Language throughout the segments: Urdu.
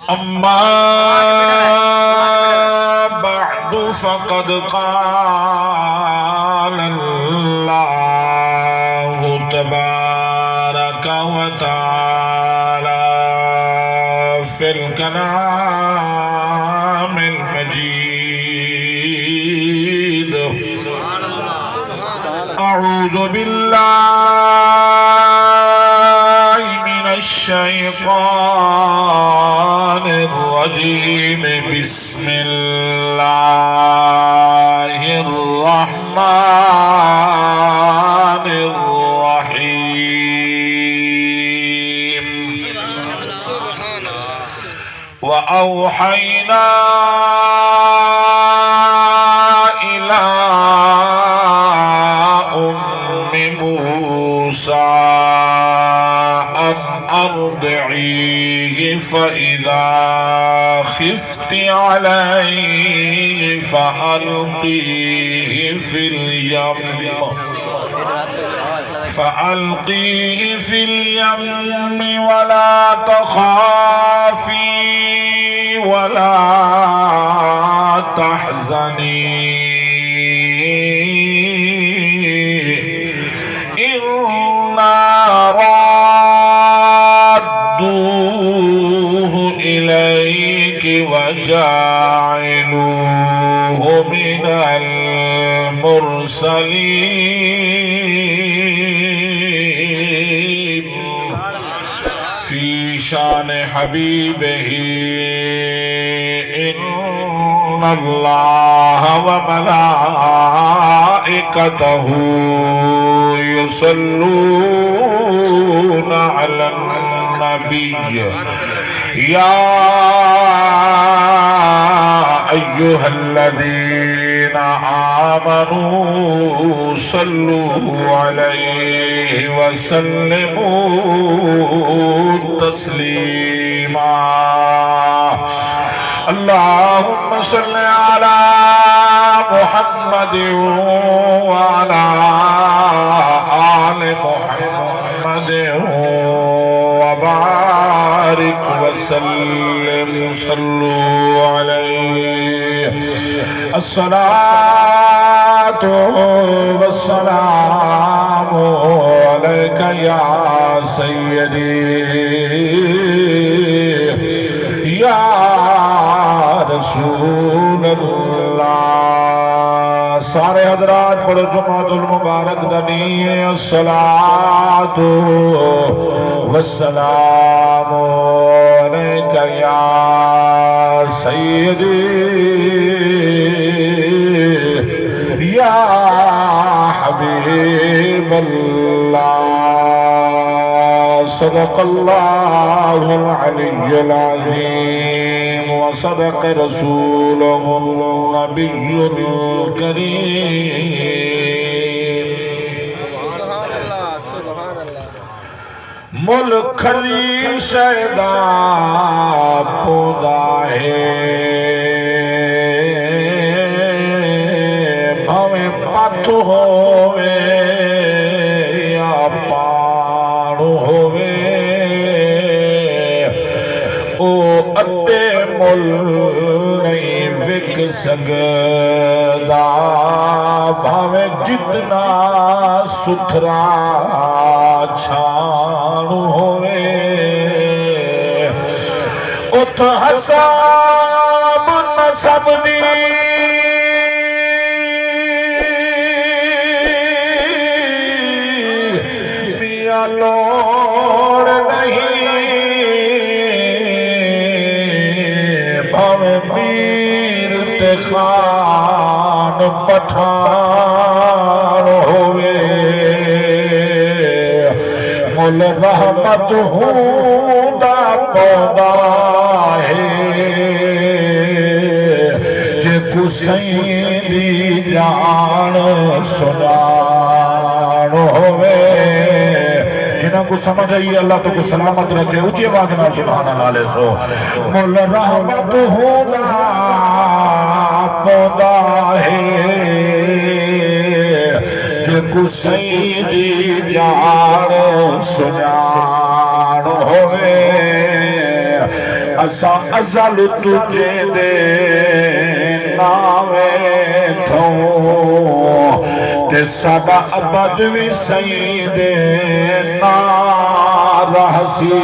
أما بعد فقد قال الله تبارك وتعالى في الكلام المجيد أعوذ بالله من الشيطان الرجيم بسم الله الرحمن الرحيم وأوحينا إلى أم موسى أن أرضعيه فإذا خفت عليه فألقيه في اليم ولا تخافي ولا تحزني إنا رادوه إليك وجاعلوه من المرسلين في شان حبيبه إن الله وملائكته يصلون على النبي يا أيها الذين آمنوا صلوا عليه وسلموا تسليما اللهم صل على محمد وعلى آل محمد وبارك وسلم صلوا عليه الصلاة والسلام عليك يا سيدي يا رسول اللہ سارے حضرات پڑھو جمعۃ المبارک دنی الصلاۃ والسلام علیک یا سیدی یا حبیب اللہ صدق اللہ العلی العظیم وصدق رسوله النبی الکریم ملک کھلی شیدا پودا ہے بھویں پت ہوئے یا پار ہوئے او اڈے مل نہیں وک سکدا بھاویں جتنا ستھرا چھان ہوئے ات حساب نسب دی میاں لوڑ نہیں بھاویں پیر تے خان پٹھان ہوئے مل رحمت ہوں دا پودا ہے جے کو سیدی جان سنان ہوئے جنہاں کو سمجھ آئی اللہ تو کو سلامت رکھے اچھے باغنا سبحان اللہ علیہ سو مل رحمت ہوں دا پودا ہے جے کو سیدی جان سنان ہوئے اسا ازل تجھے دے ناوے تھو تے ساڈا ابد وی سید نا رہسی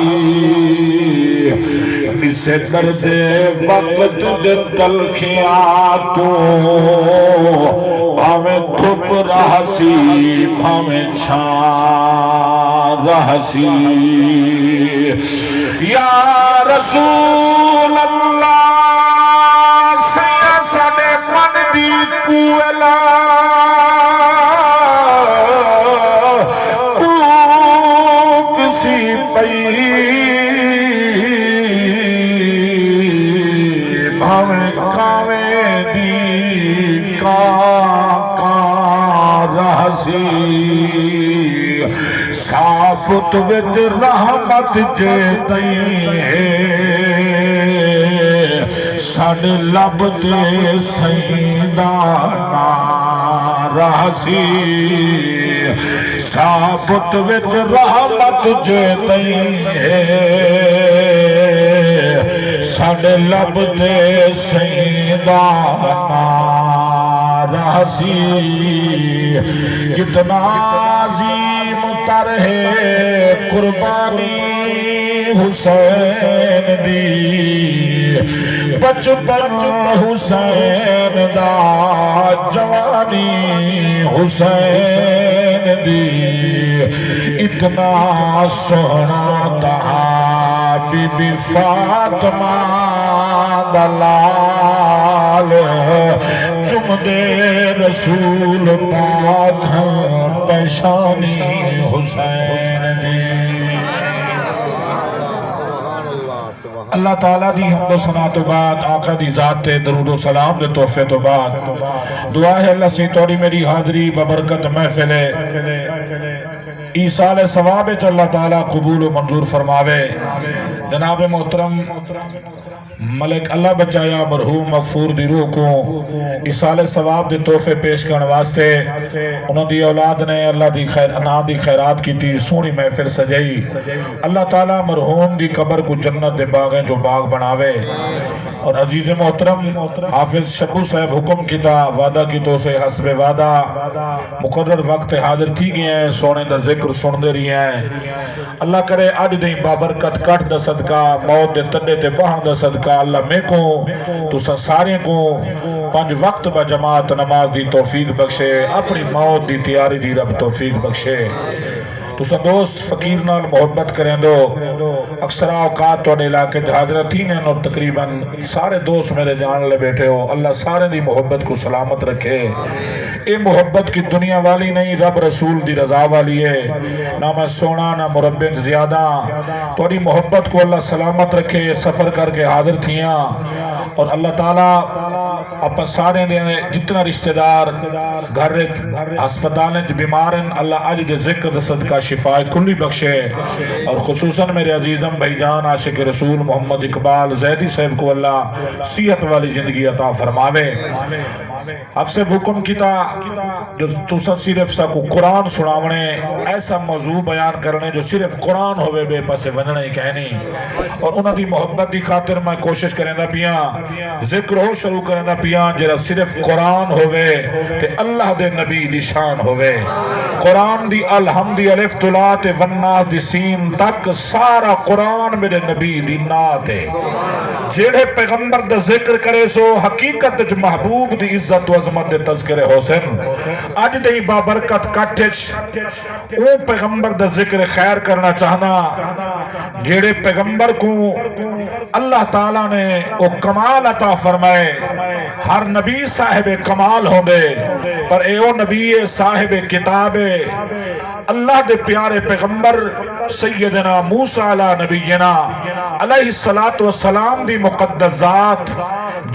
اسے درد وقت دے تلخیاں تو بھاویں دھوپ رہسی بھاویں چھاں رہسی یا رسول اللہ سیاسد من دی کوئلہ کو کسی پئی بھاویں کھاویں دی کا رہسی ثابت وچ رحمت جے دئی ہے ساڈ لب تے سیدہ رہسی ثابت وچ رحمت جے دئی ہے ساڈ لب تے سیدہ رہسی کتنا عظیم تر ہے قربانی حسین دی بچپن حسین دا جوانی حسین دی اتنا سونا تھا بی بی فاطمہ دلال چم دے رسول پاک پیشانی حسین دی اللہ تعالیٰ دی حمد و ثنا تو بعد آقا دی ذات تے درود و سلام دے تحفے تو بعد دعا ہے اللہ سے توڑی میری حاضری ببرکت محفل ایصال ثواب تو اللہ تعالیٰ قبول و منظور فرماوے جناب محترم ملک اللہ بچایا مرحوم مغفور دی روح کو ایصال ثواب دے تحفے پیش کرنے واسطے انہوں دی اولاد نے اللہ دی انام دی خیرات کی تھی سونی محفل سجائی اللہ تعالیٰ مرحوم دی قبر کو جنت دے باغیں جو باغ بناوے اور عزیز محترم حافظ شبو صاحب حکم کی تا وعدہ کی تو سے حسب وعدہ مقرر وقت حاضر تھی گئے ہیں سونے دا ذکر سن دے رہی ہیں اللہ کرے آج دیں بابرکت کٹ دا صدقہ موت دے تنے تے بہن دا صدقہ اللہ میں کو تو سارے کو 5 وقت با جماعت نماز دی توفیق بخشے اپنی موت دی تیاری دی رب توفیق بخشے تو دوست فقیر نال محبت کریں دو اکثر اوقات توڑے علاقے حاضرتین ہیں اور تقریباً سارے دوست میرے جان لے بیٹھے ہو اللہ سارے دی محبت کو سلامت رکھے اے محبت کی دنیا والی نہیں رب رسول دی رضا والی ہے نہ میں سونا نہ مربن زیادہ توڑی محبت کو اللہ سلامت رکھے سفر کر کے حاضر تھیاں اور اللہ تعالیٰ اپنے سارے جتنا رشتہ دار گھر ہسپتالیں بیمارن اللہ آج دے ذکر دے صدقہ شفاء کلی بخشے اور خصوصاً میرے عزیزم بھائی جان عاشق رسول محمد اقبال زیدی صاحب کو اللہ صحت والی زندگی عطا فرماوے افسے حکم کیتا جو توسا صرف سا کو قرآن سناونے ایسا موضوع بیان کرنے جو صرف قرآن ہوئے بے پسے وننے کہنی اور انہاں دی محبت دی خاطر میں کوشش کریں دا پیاں ذکر ہو شروع کریں دا پیاں جرا صرف قرآن ہوئے تے اللہ دے نبی دی شان ہوئے قرآن دی الحمد دی الف طلات ونناس دی سین تک سارا قرآن میرے نبی دی نات ہے جیڑے پیغمبر دا ذکر کرے سو حقیقت محبوب دی عزت و عظمت دے تذکر حسین آج دے بابرکت کٹھچ او پیغمبر دا ذکر خیر کرنا چاہنا جیڑے پیغمبر کو اللہ تعالیٰ نے او کمال عطا فرمائے ہر نبی صاحب کمال ہوں دے پر اے او نبی صاحب کتاب اللہ دے پیارے پیغمبر سیدنا موسیٰ علیہ نبینا علیہ السلام دی مقدس ذات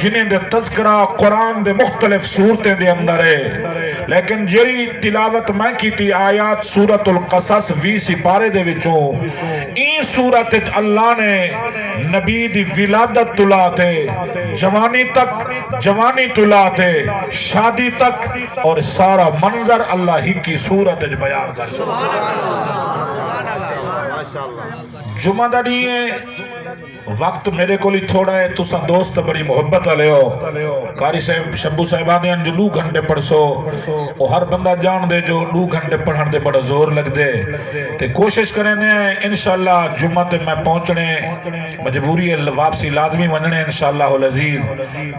جنہیں دے تذکرہ قرآن دے مختلف صورتیں دے اندر ہے لیکن جری تلاوت میں کی تھی آیات سورۃ القصص 20 سپارے دے وچوں این سورت اللہ نے نبی دی ولادت تلاتے جوانی تلاتے شادی تک اور سارا منظر اللہ ہی کی صورت بیان کر جمعہ دڑیے وقت میرے کو لی تھوڑا ہے، تسا دوست بڑی محبت والے ہو، قاری صاحب شبو صاحبانی جو 2 گھنٹے پڑھسو وہ ہر بندہ جان دے جو 2 گھنٹے پڑھن دے بڑا زور لگ دے تے کوشش کریں دے انشاءاللہ جمعہ تے میں پہنچنے مجبوری ہے، واپسی لازمی وننے انشاءاللہ العزیز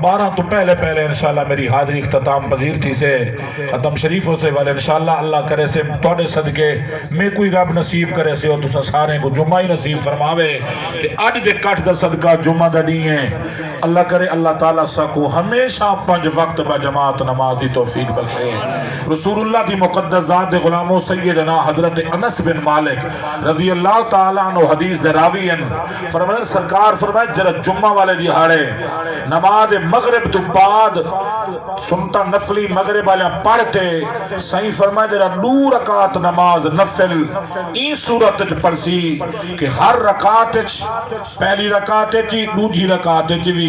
12 تو پہلے انشاءاللہ میری حاضری اختتام پذیر تھی سے ختم شریفوں سے والے انشاءاللہ اللہ کرے سے توڑے صدقے میں کوئی رب نصیب کرے سے اور تسا سارے کو جمعہ ہی نصیب فرماوے کہ اج دے کٹ دا صدقہ جمعہ دا نہیں ہے اللہ کرے اللہ تعالیٰ ساکو ہمیشہ 5 وقت با جماعت نماز دی توفیق بخشے رسول اللہ دی مقدس ذات دے غلاموں سیدنا حضرت انس بن مالک رضی اللہ تعالیٰ عنہ حدیث دے راوی ہیں فرمائے سرکار فرمائے جرا جمعہ والے دہاڑے نماز مغرب تو بعد سنتا نفلی مغرب والے پڑھتے صحیح فرمائے جرا 2 رکعت نماز نفل این صورت پڑھسی کہ ہر رکعت پہلی رکعت چی دوجی رکعت چی بھی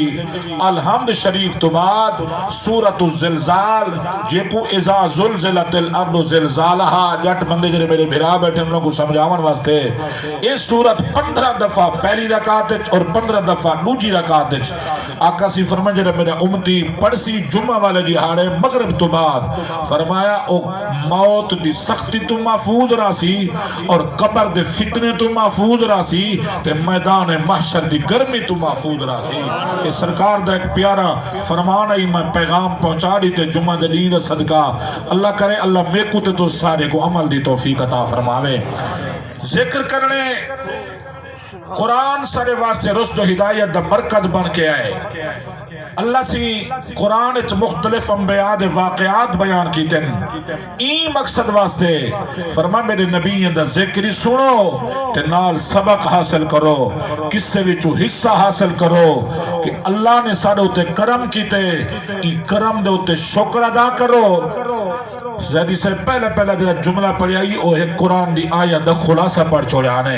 الحمد شریف تو بعد سورۃ الزلزال جیکو اذا زلزلت الارض زلزالہا جٹ بندے جرے میرے بھرا بیٹھے ان لوگوں کو سمجھاون واسطے اس سورت 15 دفعہ پہلی رکعت اور 15 دفعہ دوجی رکعت آقا سی فرمائے جرے میرے امتی پڑھسی جمعہ والے دہاڑے مغرب تو بعد فرمایا او موت دی سختی تو محفوظ راسی اور قبر دے فتنے تو محفوظ راسی تے میدان محشر دی گرمی تو محفوظ راسی یہ سرکار دا ایک پیارا فرمان ہے میں پیغام پہنچا دی تے جمعہ دین صدقہ اللہ کرے اللہ میکو تے تو سارے کو عمل دی توفیق عطا فرماوے ذکر کرنے قرآن سارے واسطے رشد و ہدایت دا مرکز بن کے آئے اللہ سی قرآن اچ مختلف انبیاء دے واقعات بیان کی تن این مقصد واسطے فرما میرے نبی دا ذکری سنو تے نال سبق حاصل کرو کس سے وچو حصہ حاصل کرو کہ اللہ نے سارے ہوتے کرم کیتے این کرم دے ہوتے شکر ادا کرو زیدی سے پہلا دیرہ جملہ پڑھی آئی او ہے قرآن دی آیت دا خلاصہ پڑھ چھوڑے آنے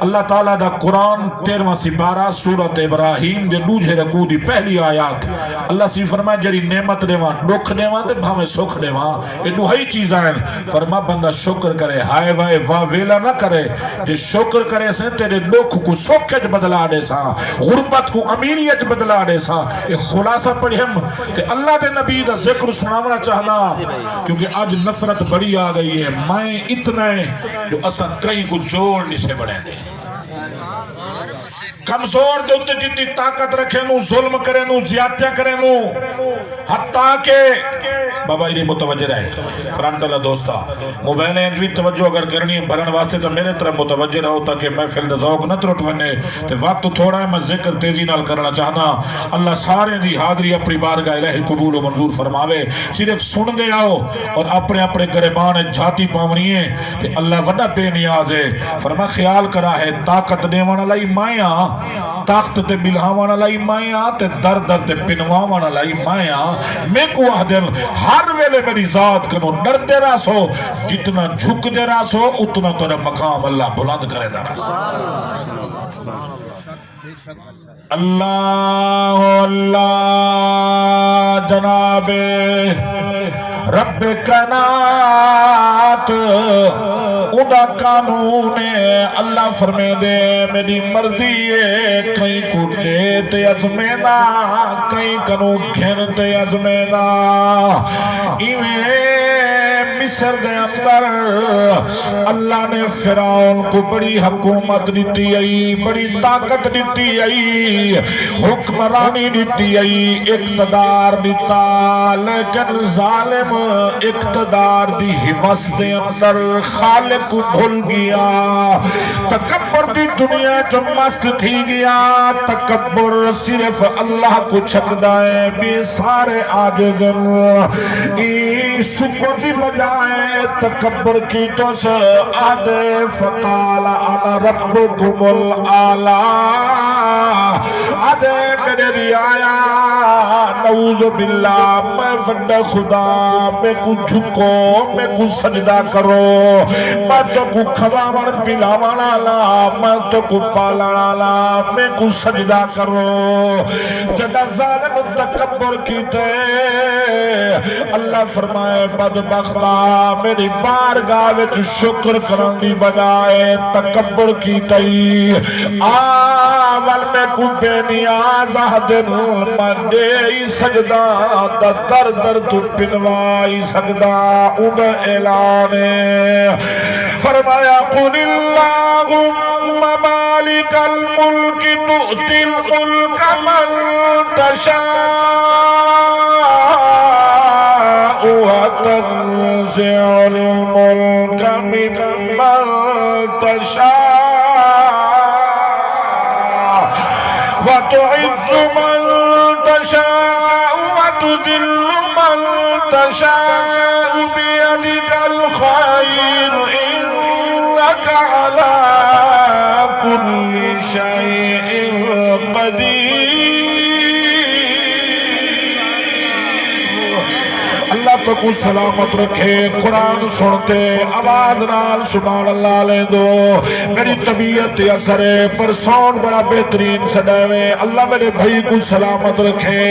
اللہ تعالیٰ دا قرآن 13واں سپارہ سورت ابراہیم دے دوجہ رکوع دی پہلی آیات اللہ سی فرمائے جری نعمت دیواں دکھ دیواں تے بھامے سکھ دیواں یہ دوہی چیز آئیں فرما بندہ شکر کرے ہائے وائے واہ ویلا نہ کرے جے شکر کرے سے تیرے دکھ کو سکھ بدلا دے سا غربت کو امیریت بدلا دے سا یہ خلاصہ پڑھی ہم تے اللہ دے نبی دا ذکر سناونا چاہنا کیونکہ آج نفرت بڑی آ گئی ہے میں اتنا ہے جو اصلا کہیں کو جوڑ نہیں سے بڑھیں دے کمزور دے ہوتے جتنی طاقت رکھے نو ظلم کرے نو زیادتیاں کرے نو حتیٰ کہ بابا یہ متوجہ رہے فرانٹ اللہ دوستا موبائل انجوی توجہ اگر کرنی بھرن واسطے تو میرے طرح متوجہ رہو تاکہ میں فیلد ذوق نہ ترٹ ونے تے وقت تھوڑا ہے میں ذکر تیزی نال کرنا چاہنا اللہ سارے دی حاضری اپنی بارگاہ الہی قبول و منظور فرماوے صرف سن دے آؤ اور اپنے اپنے گریبان جھاتی پاونی ہے کہ اللہ وڈا بے نیاز ہے فرما خیال کرا ہے طاقت دیوانا لائی مائیاں طاقت تے بلہاوانا لائی مائیاں تے در در تے پنواوانا لائی مائیاں میں کو آدھل ہر ویلے میری ذات کنو ڈر دے رہا سو جتنا جھک دے رہا سو اتنا تورے مقام اللہ بلند کرے دے رہا سو اللہ اللہ جناب رب کائنات ادا قانون اللہ فرمے دے میری مرضی ہے کہیں کو دیتے ازمینا کہیں کنو گھنتے ازمینا مصر دے اندر اللہ نے فرعون کو بڑی حکومت دیتی آئی بڑی طاقت دیتی آئی حکمرانی دیتی آئی اقتدار دیتا لیکن ظالم اقتدار دی حوث دے اندر خالق کو بھول گیا تکبر دی دنیا جو مست تھی گیا تکبر صرف اللہ کو چھک دائے بے سارے آجزن شکر دی بجائے تکبر کی تو سے آدھے فقال انا ربکم العالی آدھے میرے رعایا نعوذ باللہ میں وڈا خدا میں کو جھکو میں کو سجدہ کرو میں تو کو کھواون پلاون والا میں تو کو پالن والا میں کو سجدہ کرو جڑا ظالم تکبر کیتے اللہ فرمائے بدبختا میری بارگاہ وچ شکر کرن دی بجائے تکبر کیتے آول میں کو بے نیاز دل مندے سجدہ در در تو پنوائی سجدہ ان اعلان فرمایا قل اللہم مالک الملک تؤتی الملک من تشاء وتنزع الملک ممن تشاء وتعز من تشاء وتذل من تشاء بيدك الخير إنك على كل شيء قدير اللہ تو کو سلامت رکھے قرآن سنتے آواز نال سبحان اللہ لے دو میری طبیعت اثر پر سون بڑا بہترین سڈاوے اللہ میرے بھائی کو سلامت رکھے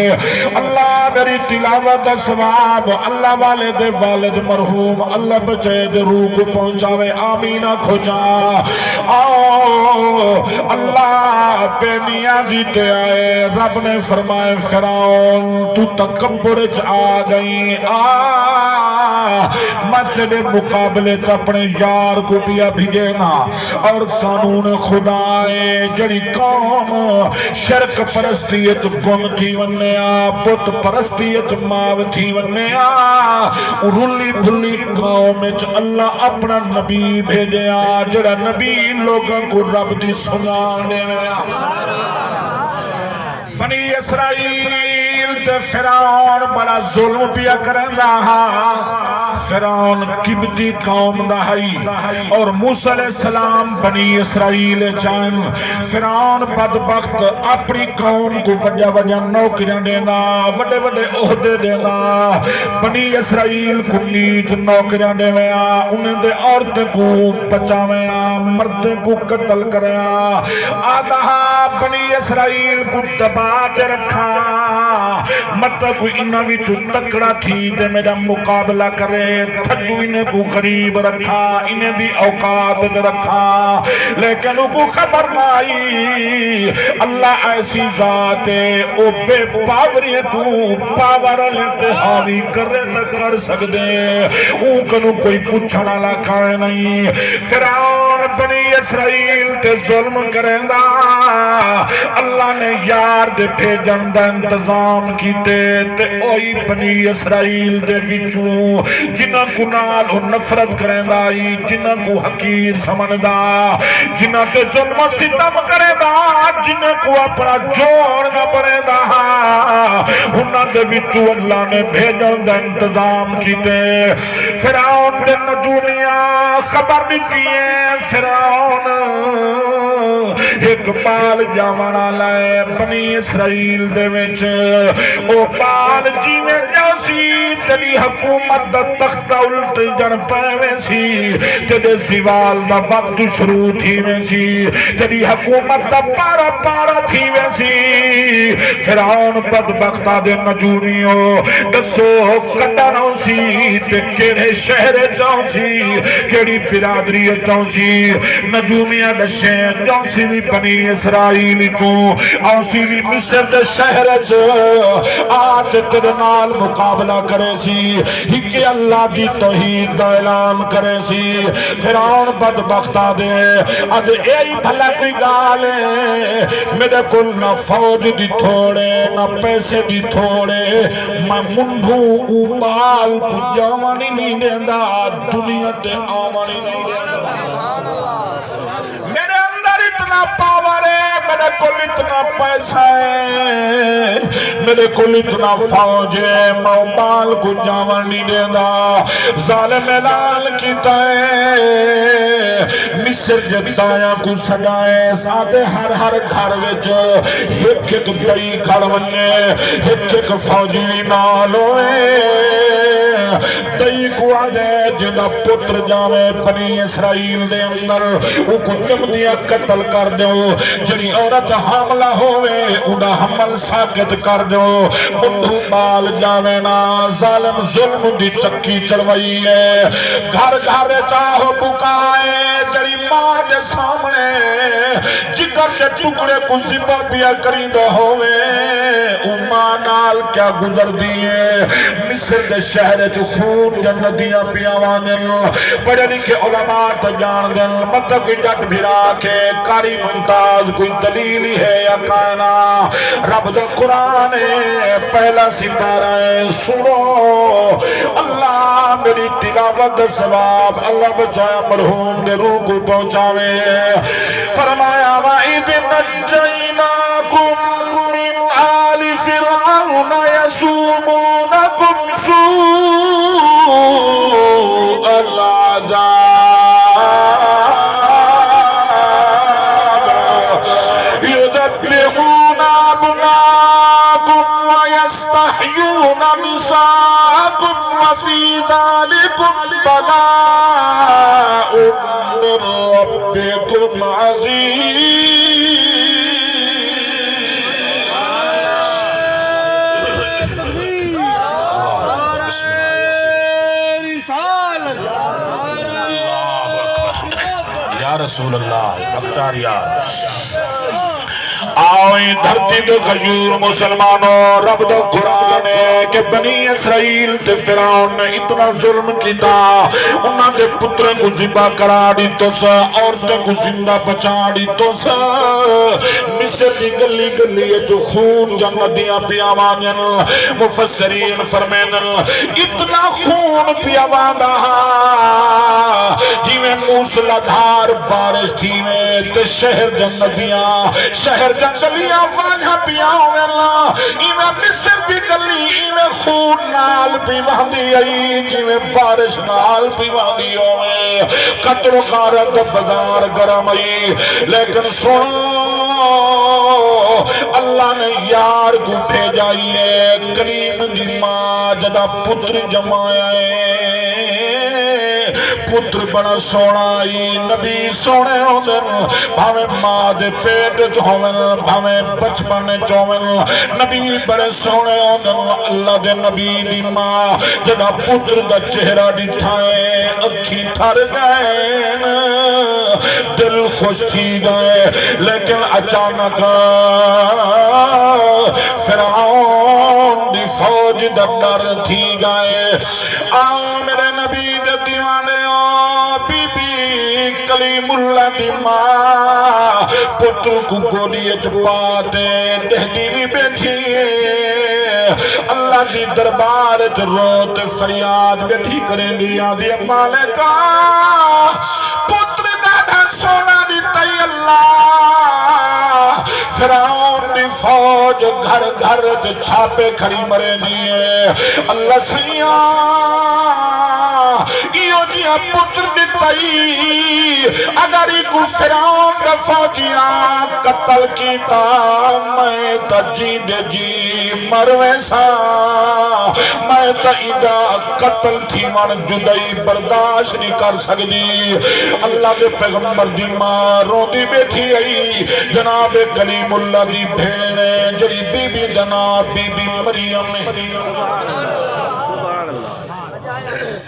اللہ میری تلاوت ثواب اللہ والد والد مرحوم اللہ بچے دے روح کو پہنچاوے آمین کھوجا اللہ بے نیازی تے آئے رب نے فرمائے فرعون تو تکبر آ جائیں میں تیرے مقابلے اپنے یار کو پیا بھیجینا اور قانون خدائے جڑی قوم شرک پرستیت گم تھی ونیا بت پرستیت ماو تھی ونیا رلی بھلی قوم اللہ اپنا نبی بھیجیا جڑا نبی لوگوں کو رب دی سنان دے بنی اسرائیل تے فرعون بڑا ظلم پیا کرن رہا فرعون کبتی قوم دہائی اور موسیٰ علیہ السلام بنی اسرائیل چاہن فرعون بدبخت اپنی قوم کو وجہ وجہ نوکریاں دینا وڈے وڈے عہدے دینا بنی اسرائیل کو نیت نوکریاں دینا انہیں دے عورتیں کو بچاویا مردیں کو قتل کریا آدھا بنی اسرائیل کو دباتے رکھا مطلب کوئی انہاں بھی تو تکڑا تھی دے میرا مقابلہ کرے تھجو انہیں کو قریب رکھا انہیں بھی اوقات رکھا لیکن ان کو خبر نائی اللہ ایسی ذات ہے او بے پاوری کو پاور لیتے حاوی کرے نہ کر سکتے ان کنو کوئی پوچھنا لکھائے نہیں فرعون بنی اسرائیل تے ظلم کریں دا اللہ نے یار دے بھیجن دا انتظام کیتے تے اوہی بنی اسرائیل دے وچوں جنہ کو نال و نفرت کریں دائی جنہ کو حقیر سمندہ جنہ تے ظلم و ستم کریں دا جنہ کو اپنا جوڑ نہ پڑیں دا انہاں دے وچوں اللہ نے بھیجن دا انتظام کیتے فرعون دے نجومیاں خبر دیتی ہیں فرعون ایک بال جامانا لائے بنی اسرائیل دے وچ او بال جی میں جاسی تیری حکومت دا تختہ الٹ جن پائے سی تیرے زوال دا وقت شروع تھی میں سی تیری حکومت دا پارا پارا تھی میں سی فرعون بدبختہ دے نجومیوں دسو کٹانوں سی تے کیڑے شہر جاؤں سی کیڑی برادری جاؤں سی نجومیاں دشیں جاؤں سی بھی بنی اسرائیل چوں آنسی بھی مصر دے شہر جو آتے تیرے نال مقابلہ کرے سی ہی کہ اللہ دی توحید دا اعلان کرے سی فرعون بدبختہ دے اد ایئی بھلا کوئی گالے میرے کل نہ فوج دی تھوڑے نہ پیسے دی تھوڑے میں منڈھوں اوبال پجامانی نہیں دیندہ دنیا تے آمانی نہیں دیندہ میرے اندر اتنا پاور ہے میرے کل اتنا پیسہ ہے میرے کل اتنا فوج ہے موبال کو جاون نہیں دینا ظالم اعلان کیتا ہے مصر جتایا کو سجائے ساتھے ہر گھر وچ ایک دئی کھڑ ونے ایک فوجی نال ہوئے دئی کو آدھے جنہ پتر جاوے بنی اسرائیل دے اندر او کو جمدیا قتل کر دو جنی عورت حاملہ ہوئے انہا حمل ساکت کر دو مندھو بال جاوے نا ظالم ظلم دی چکی چلوئی ہے گھر گھر چاہو بکائے جڑی ماں دے سامنے جگر دے ٹکڑے کو زبا پیا کریں ہوئے ماں نال کیا گزر دیئے مصر دے شہر چو خون جنتیاں پیاوانن پڑھے لکھے علماء تو جان دن مطلب کوئی ڈٹ بھرا کے کاری ممتاز کوئی دلیلی ہے یا کائنا رب دا قرآن پہلا سپارہ سنو اللہ میری تلاوت ثواب اللہ بچایا مرحوم دے روح کو پہنچاوے فرمایا وَإِذْ نَجَّيْنَاكُمْ مِنْ آلِ فِرْعَوْنَ يَسُومُونَكُمْ سُوءَ الْعَذَابِ يُذَبِّحُونَ أَبْنَاءَكُمْ وَيَسْتَحْيُونَ نِسَاءَكُمْ وَفِي ذَلِكُمْ بَلَاءٌ مِّن رَّبِّكُمْ عَظِيمٌ رسول اللہ بختار یار آئیں دھرتی دے غیور مسلمانوں رب دا قرآن ہے کہ بنی اسرائیل تے فرعون نے اتنا ظلم کیتا انہاں دے پترے کو ذبح کرا دی تو سا عورتیں کو زندہ بچا دی تو سا مصر دی گلی گلی جو خون جنتیاں پیاوانن مفسرین فرمینن اتنا خون پیاوانا جی میں موسلا دھار بارش تھی میں تے شہر جنتیاں شہر جنگلیاں واجہ پیاؤں اللہ ایمیں مصر دی گلی ایمیں خون نال پیواندی آئی جیمیں بارش نال پیواندی ہوئے قتل و غارت بزار گرم آئی لیکن سنو اللہ نے یار کو بھیجائیے کریم دی ماں جدہ پتر جمایا ہے پتر بڑا سونائی نبی سونے ہوندن بھاوے ماں دے پیٹ چوہن بھاوے بچپن چوہن نبی بڑے سونے ہوندن اللہ دے نبی دی ماں جنا پتر دا چہرہ ڈٹھائیں اکھی تھر گئے دل خوش تھی گئے لیکن اچانک فرعون دی فوج دا ڈر تھی گئے میرے نبی دے دیوانے بی بی کلیم اللہ دی ماں پتر کو گولی اچپاتے دہدی بھی بیٹھی اللہ دی دربار روت فریاد بیٹھی کریں دیا دی مالکہ پتر دادا سونا دی تی اللہ فرعون دی فوج گھر گھر چھاپے کھڑی مرے دیئے اللہ سیاں ایو جیا پتر دیتائی اگر ایکو فرعون دا فوجیاں قتل کیتا میں تا جیند جی مروے سا میں تا ایدہ قتل تھی من جدائی برداشت نہیں کر سکتی اللہ دے پیغمبر دی ماں رو دی بیٹھی آئی جناب کلیم اللہ دی بھینے جڑی بی بی جناب بی بی مریم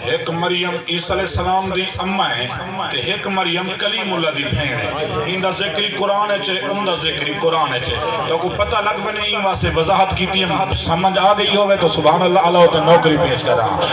ایک مریم عیسیٰ علیہ السلام دی اممہ ہے تے ایک مریم کلیم اللہ دی بھین ہے اندہ ذکری قرآن ہے اندہ ذکری قرآن ہے تو کو پتہ لگ بنے این واسے وضاحت کیتی ہے سمجھ آگئی ہوئے تو سبحان اللہ اللہ ہوتے نوکری پیش کر رہا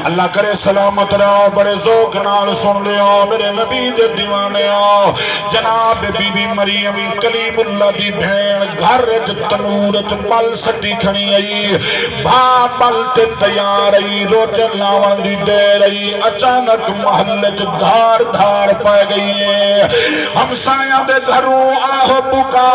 اللہ کرے سلامت رہو بڑے ذوق نال سن لیا میرے نبی دے دیوانے آؤ جناب بی بی مریم کلیم اللہ دی بھین گھر تنور پل سٹی کھنی آئی بھا پل تے تیار آئی روچ اللہ آون دی دیر آئی اچانک محلے چ دھار دھار پہ گئی ہے ہمسایاں دے گھروں آہ بکا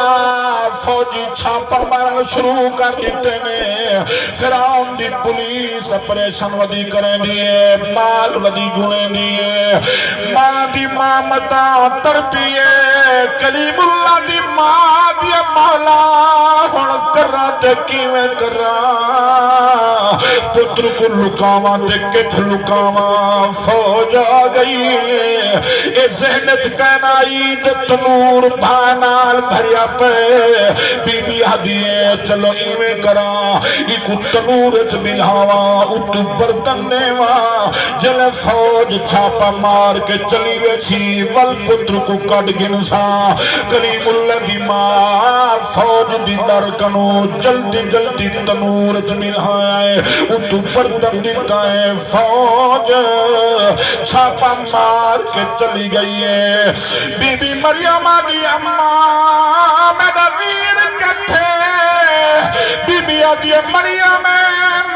فوجی چھاپا مارن شروع کر دیتے نے فرعون دی پولیس اپریشن ودی کریں دیئے مال ودی گنے دیئے ماں دی ماں متا تڑپیے کلیم اللہ دی ماں دی مولا ہن کرا تے کیویں کرا پتر کو لکاواں تے کتھ لکاواں فوج آ گئی اے ذہنت کہنا عید تنور بھانال بھریا پہ بی بی ہدیے چلو ایویں کرا ایک تنورت ملاواں ات برتن نیواں جل فوج چھاپا مار کے چلی ویسی ول پتر کو کٹ گنسا کلیم اللہ دی ماں فوج دی لڑکنو جلدی جلدی تنورت ملائے ات برتن دیتا ہے فوج چھاپا مار کے چلی گئی ہے بی بی مریم دی اماں میرا ویر کٹھے بی بی آدھی مریم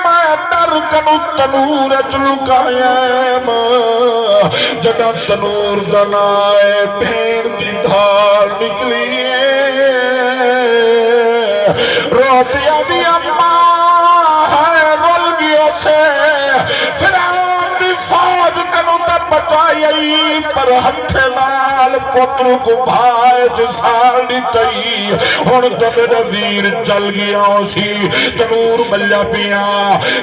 میں ڈر کنو تنور چلکائیم جنا تنور دنائے بھین دی دھار نکلیے روتی آدھی اماں ہے رول گیا سے فرعون دی فوج کنو تا بچائی پر ہتھے نال پتر کو بھائے جسال دیتائی ہون تو میرا ویر چل گیا سی تنور ملیا پیا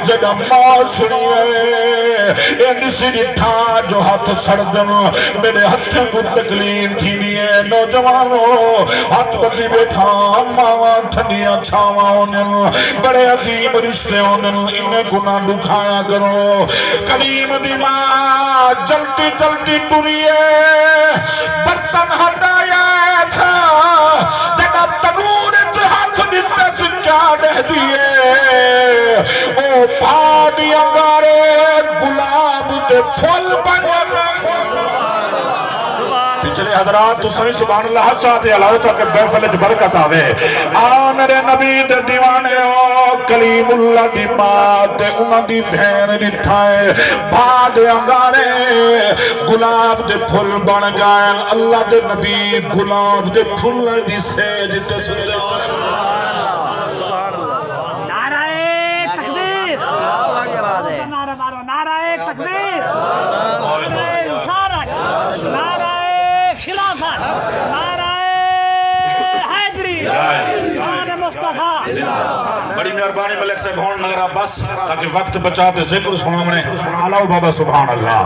جگہ ماں سنیے این سی ڈٹھا جو ہاتھ سردن میرے ہتھے کو تکلیف تھی لیے نوجوانوں ہاتھ بندی بیٹھا ماں ٹھنڈیاں چھاواں انن بڑے عظیم رشتے انن انہیں گناہ دکھایا کرو کلیم دی ماں جلدی جلدی ٹریے برتن ہٹایا ایسا جگہ تنور جو ہاتھ دیتے سکیا دہ دیئے او پھاڑی انگارے گلاب دے پھول بنے پچھلے حضرات تو سوی سبحان اللہ چاہتے اللہ تاکہ بیفلج برکت آوے آ میرے نبی دے دیوانے ہو کلیم اللہ دی بات انہاں دی بھین نٹھائے بھاد انگارے گلاب دے پھول بن گئے اللہ دے نبی گلاب دے پھول دی سیج تے سجدے نعرہ تکبیر نعرہ مارو نعرہ تکبیر نعرہ خلافت نعرہ حیدری نعرہ مصطفیٰ بڑی مہربانی ملک سے بھون نگرہ بس تاکہ وقت بچاتے ذکر سنا منے آلاؤ بابا سبحان اللہ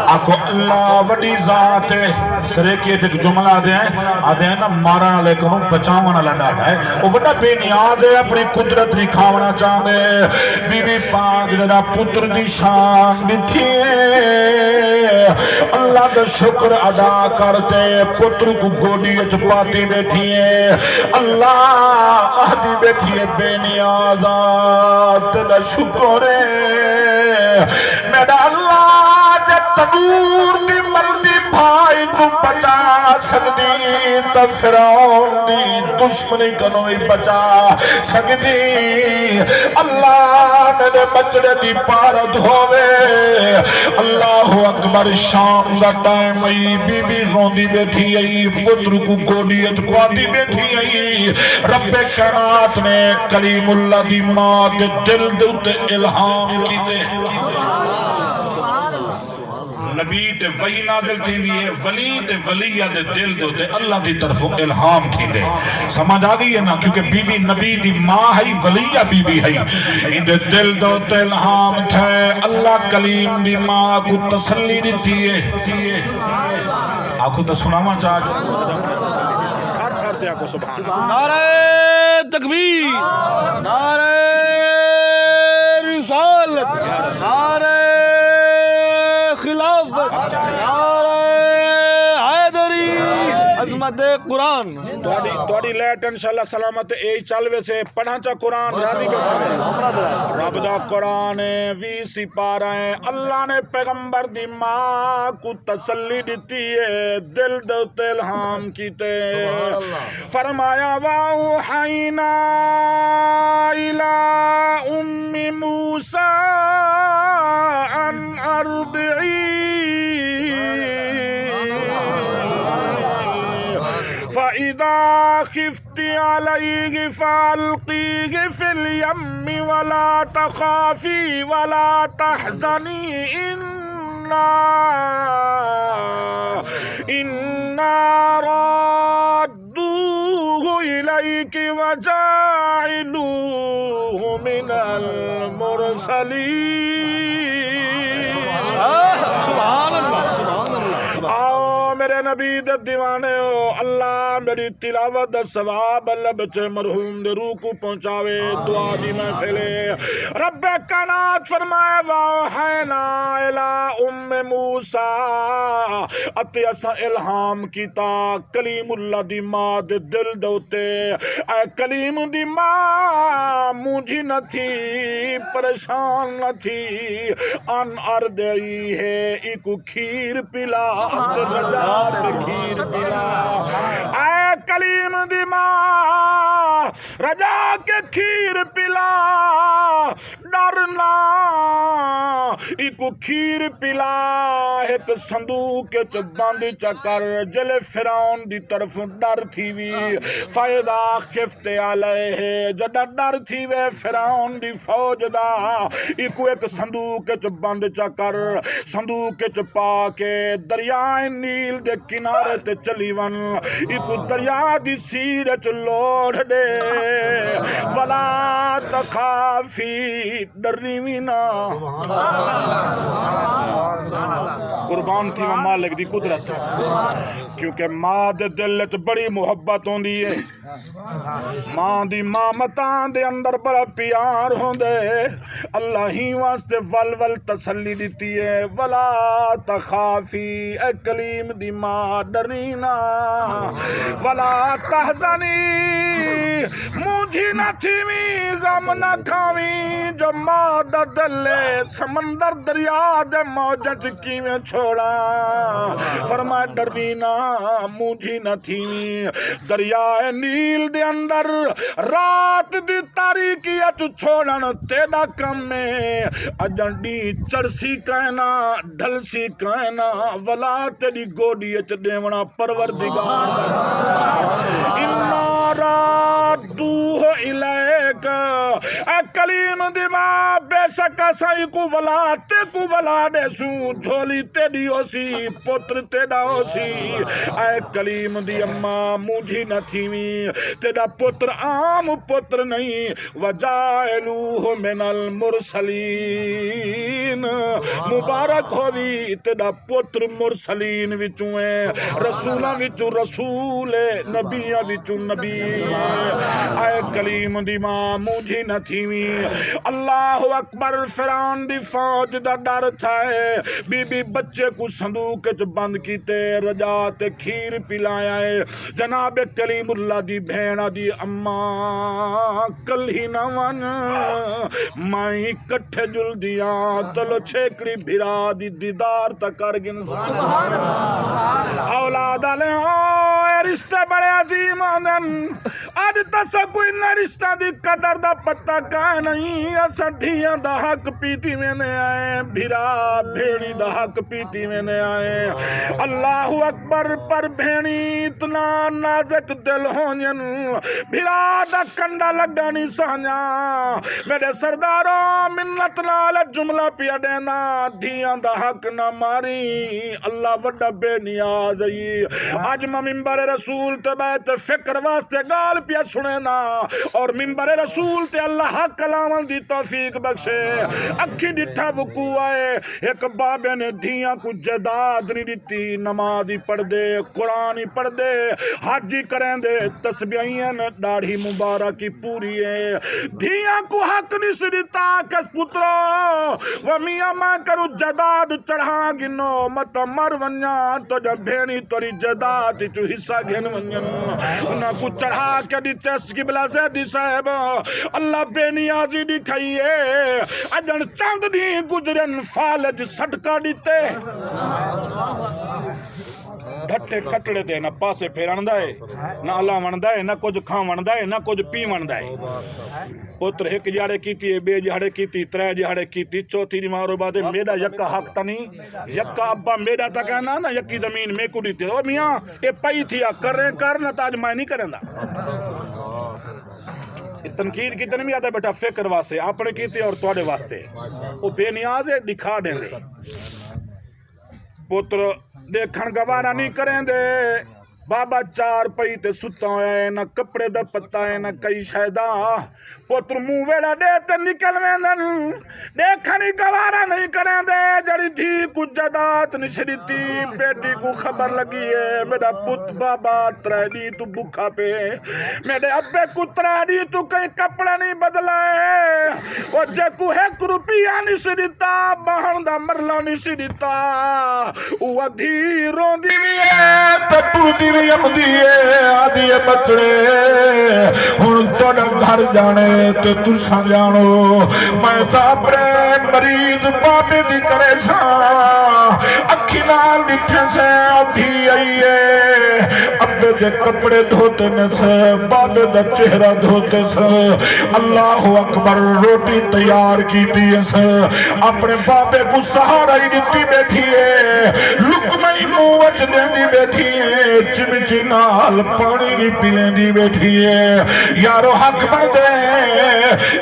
آکو اللہ وڈی ذات سریکیے تک جملہ آدھے ہیں نا مارنا لیکنوں بچاونا لڑا ہے وہ وڈا بے نیاز ہے اپنی قدرت نہیں کھاونا چاہتے بی بی پاک جدا پتر دی شان بتھیے اللہ دا شکر ادا کرتے پتر کو گوڑیت پاتی بیٹھیے اللہ آدھی بیٹھیے بے نیازات دا شکر ہے میرا اللہ جے تنور دی ملدی بھائی تو بچا سکتی تا فرعون دی دشمنی کنوئی بچا سکتی اللہ میرے بچڑے دی پارت ہوئے اللہ اکبر شام دا ٹائم آئی بی بی روندی بیٹھی آئی پتر کو گوڑیت پاتی بیٹھی آئی رب کائنات نے کلیم اللہ دی ماں دے دل دوتے الہام کیتے نبی تے وحی نازل تھی دیئے ولی تے ولیہ دے دل دو تے اللہ دی طرف الہام تھی دے سمجھ آگئی ہے نا کیونکہ بی بی نبی دی ماں ہے ولیہ بی بی ہے ان دے دل دو تے الہام تھے اللہ کلیم دی ماں کو تسلی دیتی ہے آپ کو تو سناما چاہتا ٹھہرتے آپ کو سبحان نعرہ تکبیر نعرہ رسالت نعرہ خلافت نعرہ حیدری عظمت قرآن توڑی لیٹ انشاءاللہ سلامت اے چالوے سے پڑھا چا قرآن راضی بیٹھا رب دا قرآن وی سپارہ ہیں اللہ نے پیغمبر دی ماں کو تسلی دیتی ہے دل دوتے الہام کیتے فرمایا وَأَوْحَيْنَا إِلَىٰ أُمِّ مُوسَىٰ فَإِذَا خِفْتِ عَلَيْهِ فَأَلْقِيهِ فِي الْيَمِّ وَلَا تَخَافِي وَلَا تَحْزَنِي إِنَّا رَادُّوهُ إِلَيْكِ وَجَاعِلُوهُ مِنَ الْمُرْسَلِينَ سبحان اللہ سبحان اللہ آؤ میرے نبی دے دیوانے ہو اللہ میری تلاوت دا ثواب اللہ بچے مرحوم دے روح کو پہنچاوے دعا دی محفلے رب کائنات فرمائے واوحینا الی ام موسیٰ اتے اسا الہام کیتا کلیم اللہ دی ماں دے دل دوتے اے کلیم دی ماں مجھی نہ تھی پریشان نہ تھی ان اردئی ہے ایکو کھیر پلا رجات کھیر پلا اے کلیم دی ماں رجا کے کھیر پلا ڈرنا ایکو کھیر پلا ایک صندوق چ بند چکر جل فرعون دی طرف ڈر تھی وی فائدہ خفت علیہ جدا ڈر تھی وے فرعون دی فوج دا ایکو ایک صندوق چ بند چکر صندوق چ پا کے دریائے نیل دے کنارے تے چلی ون ایکو دریا دی سیر چ لوڑ دے ولا تخافی ڈرنی وینا قربان تھی وہ مالک دی قدرت کیونکہ ماں دے دل تے بڑی محبت ہوندی ہے ماں دی مامتاں دے اندر بڑا پیار ہوندے اللہ ہی واسطے ول ول تسلی دیتی ہے ولا تخافی اے کلیم دی ماں ڈرینا ولا تحزنی مجھی نہ تھیوی غم نہ کھاوی جو ماں دا دل سمندر دریا دے موجہ چکی میں چھوڑا فرمائے ڈرینا مجھی نہ تھیوی دریائے نیل دے اندر رات دی تاریکیت چھوڑن تیرا کم میں اجنڈی چڑسی کہنا ڈھلسی کہنا ولا تیری گوڑی اچ دیونا پروردگار اِنَّا رَادُّوهُ إِلَيْكَ اے کلیم دی ماں بے شک سائی کو ولا دے سوں جھولی تیری ہو سی پتر تیرا ہو سی اے کلیم دی اماں مجھی نہ تھیوی تیرا پتر عام پتر نہیں وجائلوہ من المرسلین مبارک ہوئی تیرا پتر مرسلین وچوں ہے رسولاں وچوں رسول نبیاں وچوں نبی اے کلیم دی ماں مجھی نہ تھیوی اللہ اکبر فرعون دی فوج دا ڈر تھا بی بی بچے کو صندوق چ بند کیتے رجا تے کھیر پلایا ہے جناب کلیم اللہ دی بھیڑا دی اماں کل ہی نہ ون مائی کٹھے جل دیا دلو چھیکڑی بھرا دی دیدار تکر گنسان اولاد علیہ رشتے بڑے عظیم آدن آج تسا کوئی نہ رشتہ دی قدر دا پتہ کا نہیں اسڈیاں دا حق پیتی میں نے آئے بھرا بھیڑی دا حق پیتی میں نے آئے اللہ اکبر پر بھیڑی اتنا نازک دل ہونین بھرا دا کنڈا لگانی سانیا میرے سرداروں منت نال جملہ پیا دینا دھیاں دا حق نہ ماری اللہ وڈا بے نیاز آج میں ممبر رسول تے بیت فکر واسطے گال پیا سنینا اور ممبر رسول تے اللہ کلامن دی توفیق بخشے اکھی ڈٹھا وقوع آئے ایک بابے نے دھیاں کو جداد نہیں دیتی نمازی پڑھ دے قرآنی پڑھ دے حاجی کریں دے تسبیحیں داڑھی مبارکی پوری ہے دھیاں کو حق نہیں سریتا کس پترو ومیاں میں کرو جداد چڑھا گنو مت مر ونیا تو جب بھینی توری جداد چو حصہ گھن ونیا انہاں کو چڑھا کے دی تیس کی بلا زیدی صاحب اللہ بے نیازی دی کھائیے اجن چاند دی گجرن فالج صدقہ دیتے ڈھٹے کٹڑے دے نہ پاسے پھیرن دائے نہ اللہ ون دائے نہ کچھ کھاون دائے نہ کچھ پیون دائے پتر ایک جہاڑے کیتی بے جہاڑے کیتی ترے جہاڑے کیتی چوتھی مارو بعد میرا یکا حق تا نہیں یکا ابا میرا تا کہنا نا یکی زمین میں کو دیتے او میاں اے پئی تھی کریں کرنا تاج میں نہیں کریں دا تنقید کی نہیں آتا بیٹا فکر واسطے اپنے کیتے اور توڑے واسطے وہ بے نیاز ہے دکھا دیں دے پتر دیکھن گوارا نہیں کریں دے بابا چار پئی تے ستا ہے نہ کپڑے دا پتہ ہے نہ کئی شایدہ پتر منہ ویڑا دے تے نکل ویندن دیکھنی گوارا نہیں کریں دے جڑی دھی کو جدات نشریتی بیٹی کو خبر لگی ہے میرا پت بابا ترائیڈی تو بکھا پہ میرے ابے کو ترائیڈی تو کئی کپڑا نہیں بدلا ہے اور جے کو ایک روپیہ نشریتا بہن دا مرلا نشریتا وہ دھی رون دی بھی ہے تپو دی آدھی بچڑے ہن تہاڈا گھر جانے تے تساں جانو میں تا اپنے مریض بابے دی کرے سا اکھی نال ڈٹھے سے آدھی آئی ہے ابے دے کپڑے دھوتے نے سے بابے دا چہرہ دھوتے سے اللہ اکبر روٹی تیار کی دیئے سے اپنے بابے کو سہارا ہی دیتی بیٹھی ہے لکمئی موچ دیندی بیٹھی ہے چمچی نال پانی بھی پیلیں دی بیٹھی ہے یارو حق بڑھ دے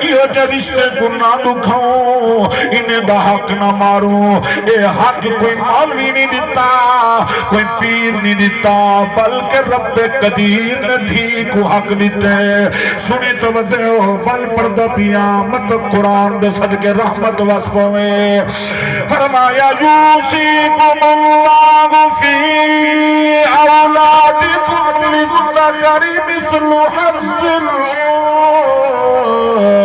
یہ جو رشتے کو نہ دکھاؤں انہیں دا حق نہ ماروں اے حق کوئی مولوی نہیں دیتا کوئی پیر نہیں دیتا بلکہ رب قدیر نے دھی کو حق دیتے سنی تو بدہو فل پردہ پیامت قرآن دے صدقے رحمت واسقوں میں فرمایا یوسیکم اللہ فی اولادکم للذکر مثل حظ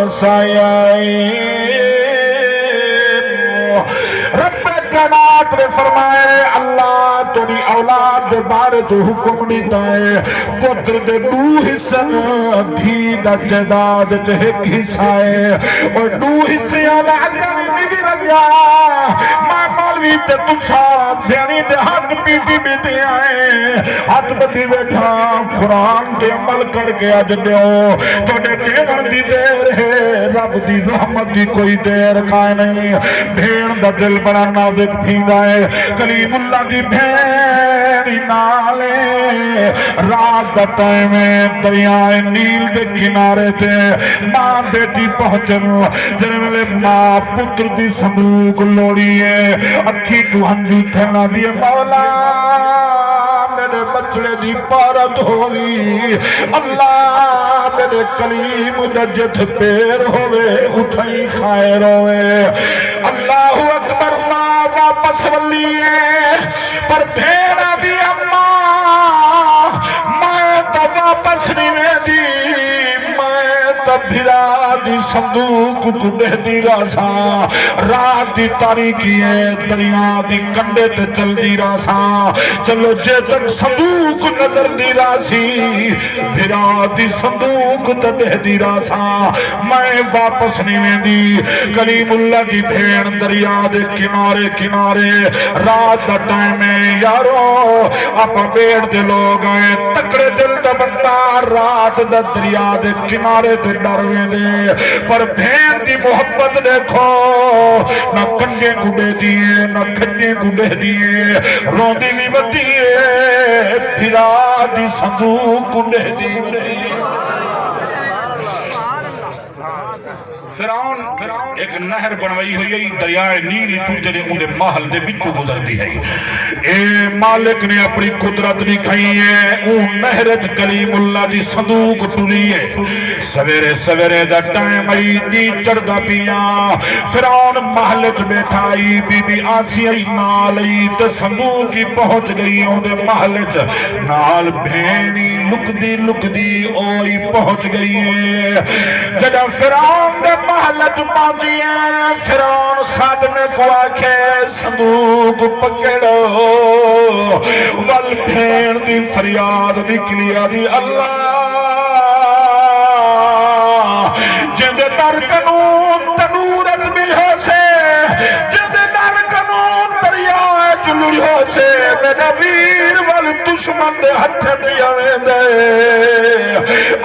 الانثیین رب کائنات نے فرمائے اللہ تیری اولاد دے بارے جو حکم دیتا ہے پتر دے دو حصہ دھی دا جداد چہ ایک حصہ ہے اور دو حصے اولاد بھی بھی رجا ماں مولوی تے تسا زیانی دے حق پیتی بیٹے آئے ہاتھ بدھی بیٹھا قرآن دے عمل کر کے آج دیو تو نے دیور دی دیر ہے رب دی رحمت دی کوئی دیر کھائے نہیں بھین دا دل بڑا نازک تھی گائے کلیم اللہ دی بھین نالے رات دا ٹائمیں دریائے نیل دے کنارے تھے ماں بیٹی پہنچن جنہیں ملے ماں پتر دی صندوق لوڑی ہے اکھی تو ہنجو تھنا دیے مولا میرے بچڑے دی پارت ہوئی اللہ میرے کلیم ججت پیر ہوئے اٹھائی خیر ہوئے اللہ اکبر ماں واپس ولیے پر بھیڑا دی اماں میں تو واپس نہیں دی بھرا دی صندوق کو دہ دی راسا رات دی تاریکی ہے دریا دی کنڈے تے چل دی راسا چلو جے تک صندوق نظر دی راسی بھرا دی صندوق تے دہ دی راسا میں واپس نہیں دی کلیم اللہ دی بھین دریا دے کنارے کنارے رات دا ٹائم ہے یارو اپا بیڑ دے لوگ آئے تکڑے دل دا بندہ رات دا دریا دے کنارے تے ڈرویں دے پر بھین دی محبت دیکھو نہ کنگے گھڑے دیئے نہ کھنگے گھڑے دیئے روندی بھی بدیئے پھرا دی صندوق گھڑے دیئے فرعون ایک نہر بنوائی ہوئی ہے دریائے نیل چوجرے انہیں محل دے وچو گزر دی ہے اے مالک نے اپنی قدرت دکھائی ہے اون نہرج کلیم اللہ دی صندوق ٹولی ہے سویرے سویرے دا ٹائم آئی نی چڑھدا پیا فرعون محلت بیٹھائی بی بی آسیائی نال آئی تے صندوق ہی پہنچ گئی انہیں محلت نال بھینی لک دی اوئی پہنچ گئی ہے جڑا فرعون دے محلت پہنچی ہے فرعون خادم کو آکھے صندوق پکڑو ول بھین دی فریاد نکلی آدھی اللہ جند در قانون تنورت ملہو سے جند در قانون دریائے جلوڑیوں سے میرا ویر ول دشمن دے ہتھ دیا میں دے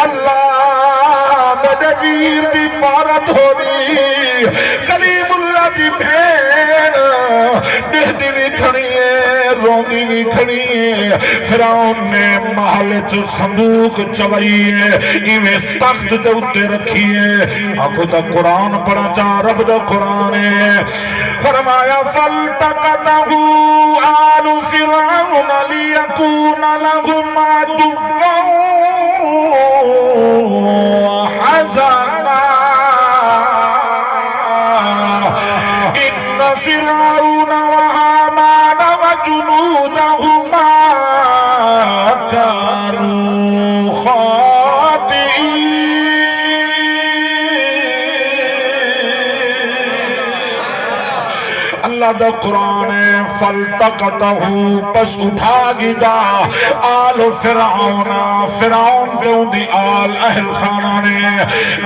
اللہ دے ویر دی پارت ہوئی کلیم اللہ دی بھین دہدی بھی کھڑی ہے روندی بھی کھڑی ہے فرعون نے محل چو صندوق چوئی ہے ایویں تخت دے اتے رکھی ہے آنکھو دا قرآن پڑھا چاہ رب دا قرآن ہے فرمایا فَالْتَقَطَهُ آلُ فِرْعَوْنَ لِيَكُونَ لَهُمْ عَدُوًّا وَحَزَنًا إِنَّ فِرْعَوْنَ وَهَامَانَ وَجُنُودَهُمَا كَانُوا خَاطِئِينَ اللہ دا قرآن ہے فَالْتَقَطَهُ پس اٹھا گیا آل فرعون فرعون کے اندھی آل اہل خانہ نے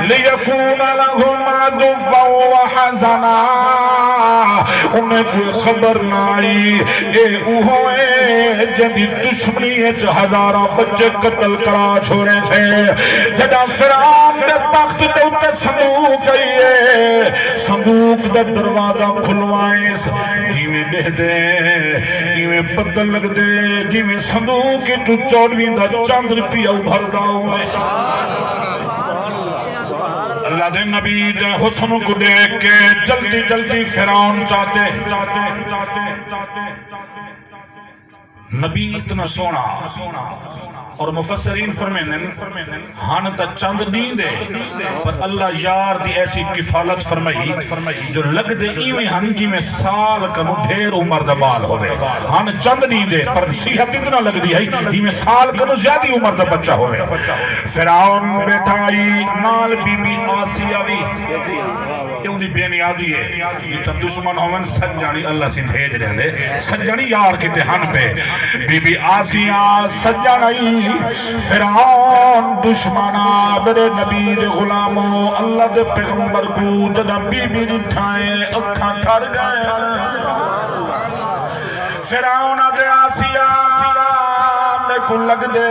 لِيَكُونَ لَهُمْ عَدُوًّا وَحَزَنًا انہیں کوئی خبر نہ آئی اے اوہوئے جدی دشمنی ہزارہ بچے قتل کرا چھوڑے سے جدا فرعون دے تخت دے اتے صندوق گئی ہے صندوق دے دروازہ کھلوائیں جی میں لہ دے جی میں بدل لگ دے جی میں صندوق کی تو چوڑویں دا چاند روپیہ ابھر دا ہوئے اللہ دے نبی دے حسن کو دیکھ کے جلدی جلدی فرعون چاہتے نبی اتنا سونا اور مفسرین فرمیندن ہاں تا چند نہیں دے پر اللہ یار دی ایسی کفالت فرمائی جو لگ دے ایویں ہن جی میں سال کنو ڈھیر عمر دا بال ہوئے ہاں چند نہیں دے پر صحت اتنا لگ دی ہے جی میں سال کنو زیادی عمر دا بچہ ہوئے فرعون بیٹھائی نال بی بی آسیہ بھی یہ اندھی بے نیازی ہے یہ تا دشمن ہوئن سجانی اللہ سے بھیج رہے دے سجانی یار کی دہن پہ بی بی آسیہ سجانی فرعون دشمنا میرے نبی دے غلاموں اللہ دے پیغمبر کو جدا بی بی دٹھائیں اکھاں ٹھر گئے فرعون دے آسیہ میں کو لگ دے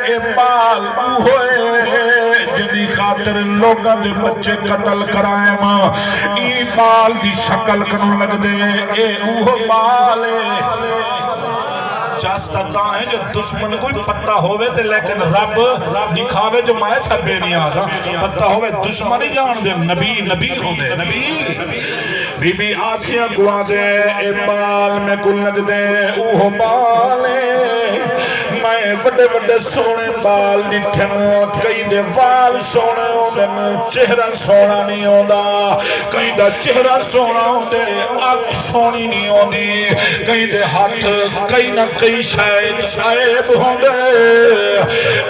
اے بال ہوئے جنی خاطر لوگاں دے بچے قتل کرائیں ماں ای بال دی شکل کنو لگ دے اے اوہ بال چاستہ ہے جو دشمن کوئی پتہ ہوئے تھے لیکن رب دکھاوے جو مائے سب بے نہیں آگا پتہ ہوئے دشمن ہی جان دے نبی ہوں دے بی بی آسیہ کو آدھے اے بال میں کل لگ دے اوہ بالے میں وڈے وڈے سونے بال نٹھنوں کئی دے وال سونے ہوندن چہرہ سونا نہیں ہوندا کئی دا چہرہ سونا ہوندے آنکھ سونی نہیں ہوندی کئی دے ہاتھ کئی نہ کئی شاید عیب ہوندے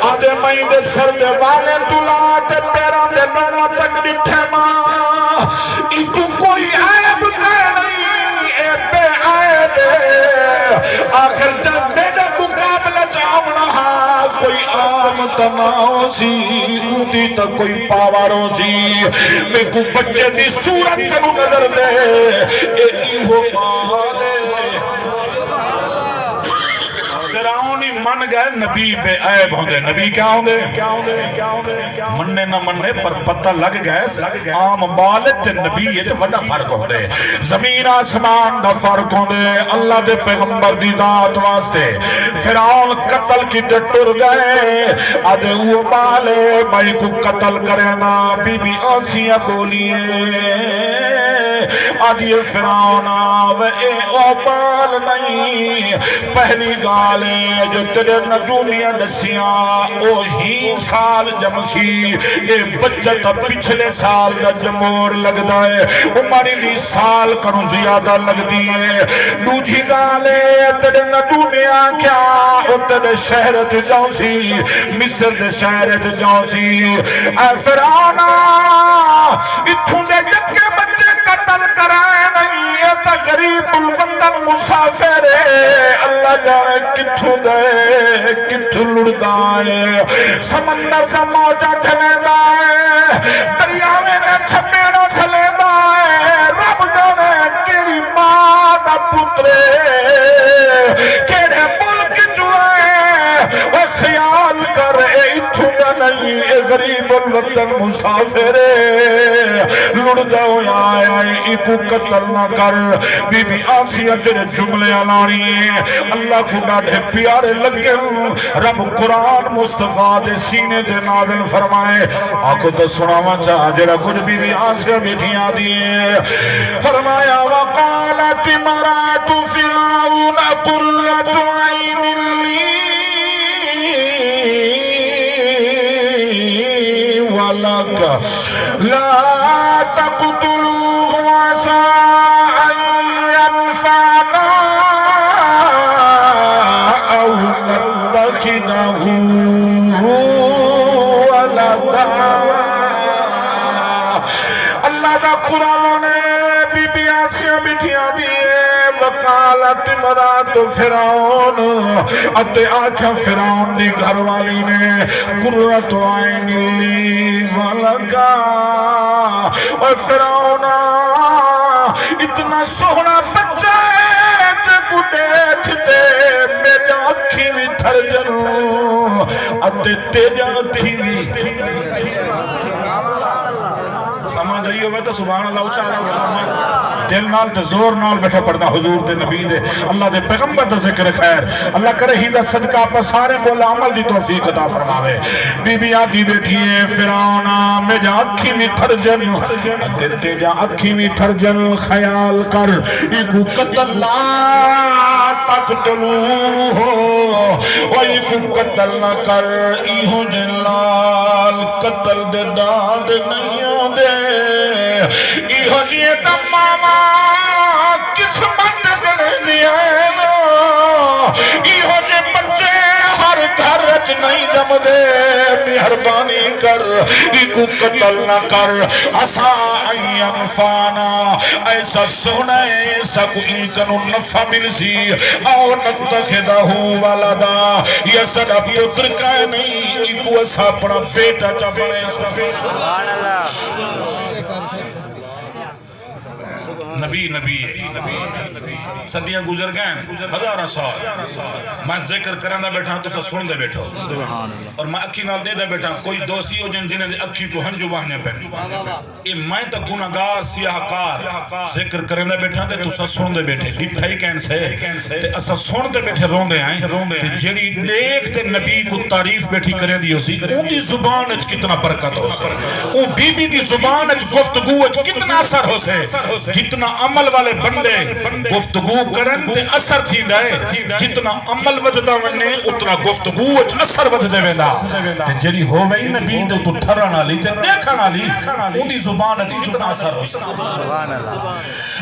آدھے میں دے سر دے والے تلا دے پیران دے نونا تک نٹھے ماں ایکو کوئی عیب دے نہیں اے بے عیب آخر جب میرے مقابلہ جاؤنا کوئی عام تناؤ سی اندھی تا کوئی پاواروں سی میں کو بچے دی صورت کنو نظر دے اے ایہو مالے فرعونی من گئے نبی بے عیب ہوندے نبی کیا ہوندے مننے نہ مننے پر پتہ لگ گئے عام بالت نبی یہ تو وڈا فرق ہوندے زمین آسمان دا فرق ہوندے اللہ دے پیغمبر دی ذات واسطے فرعون قتل کی تے ٹر گئے آدھے وہ بالے بھائی کو قتل کرنا بی بی آسیہ بولیے آدھی فرعون آوے او بال نہیں پہلی گالے جو تیرے نجومیاں نسیاں او ہی سال جمسی اے بچہ تا پچھلے سال کا جمور لگ دائے عمری لی سال کروں زیادہ لگ دیئے دوجی گالے تیرے نجومیاں کیا او تیرے شہرت جانسی مصر دے شہرت جانسی اے فرعون اتھوں دے جکے بچے قتل کرائے نہیں یہ تا غریب الوطن مسافر اللہ جانے کتھو دے کتھو لڑدائے سمندر کا موجہ ڈھلے دائے دریاوے نے چھپیڑوں ڈھلے دائے رب جانے کیڑی ماں دا پترے کیڑے ملک جو ہے وہ خیال کر اتھو دا نہیں غریب الوطن مسافر لڑدا ہویا آئے ایکو قتل نہ کر بی بی آسیہ تیرے جملے علانی اللہ کو ڈاٹھے پیارے لگے رب قرآن مصطفیٰ دے سینے دے نازل فرمائے آکو تو سناوا چاہ جڑا کچھ بی بی آسیہ بیٹھیاں دیئے فرمایا وقالت مرات فرعون قرۃ عین لی ولک لا تقتلوه عسى أن ينفعنا أو نتخذه ولدا اللہ دا قرآن بی بی آسیہ بٹھیاں دیئے وقالت مرات فرعون اتے آنکھا فرعون دی گھر والی نے قرۃ عین لی ولکا اور فرعون اتنا سوہنا بچہ ہے جب دیکھتے میرے اکھی بھی تھر جنوں اتے تیجا اکھی بھی سمجھ آئیے ہوئے تو سبحان اللہ اچھالا دل نال تے زور نال بیٹھا پڑھنا حضور دے نبی دے اللہ دے پیغمبر دے ذکر خیر اللہ کرے ہی دا صدقہ پر سارے بولا عمل دی توفیق عطا فرماوے بی بی آدھی بیٹھی ہے فرعون میرا اکھی میں تھرجن تیجا اکھی میں تھرجن خیال کر ایکو قتل لا تقتلو ہو ایکو قتل نہ کر ایہو جلال قتل دے داد نہیں دے ایہو جی تماما قسمت دنے دیا ہے نا ایہو جی بچے ہر گھر رچ نہیں جم دے مہربانی کر ایکو قتل نہ کر اسا این فانا ایسا سونا ایسا کوئی کنو نفع مل سی او نتخدہ والدا یہ سڑا پتر کا نہیں ایکو ایسا اپنا بیٹا چاپنے سبحان اللہ نبی نبی ہے صدیاں گزر گئے ہزارہ سال میں ذکر کرنا بیٹھا تو سن دے بیٹھو اور میں اکھی نال دے دے بیٹھا کوئی دوسی ہو جنہیں دے اکھی تو ہنجو واہنے پہنے اے میں تو گناہگار سیاہکار ذکر کرنا بیٹھا تو سن دے بیٹھے ڈٹھا ہی کہن سے تے اسا سن دے بیٹھے رون دے آئیں تے جیڑی دیکھ تے نبی کو تعریف بیٹھی کرے دی ہو سی اون دی زبان اچ کتنا برکت ہو سی اون بی بی دی زبان اچ گفتگو اچ کتنا اثر ہو سے جتنا عمل والے بندے گفتگو کرن تے اثر تھی دائے جتنا عمل وجدہ ونے اتنا گفتگو اثر وجدے ویدا جیڑی ہو وئی نبی تو تو ٹھرنا لی تے دیکھنا لی ان دی زبان کتنا اثر ہو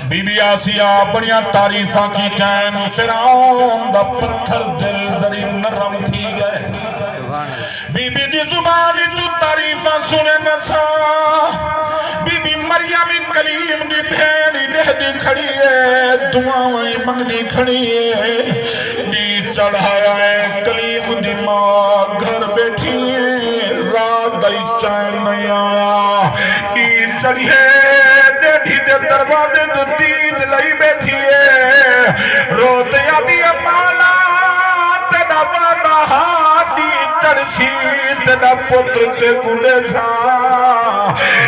بی بی آسیہ بڑیاں تعریفاں کی کہن فرعون دا پتھر دل ذری نرم تھی گئے بی بی دی زبان تو تعریفاں سنے نسا بی بی مریم کلیم دی بھیڑی دہدی کھڑی ہے دعائیں منگنی کھڑی ہے دی چڑھایا ہے کلیم دی ماں گھر بیٹھی ہے رات دائی چین نہیں آیا دی چڑھی ہے دیٹھی دے دروازے دے دید لئی بیٹھی ہے رو دیا دی مالا تینا وعدہ دی چڑھسی تینا پتر تے گلے سا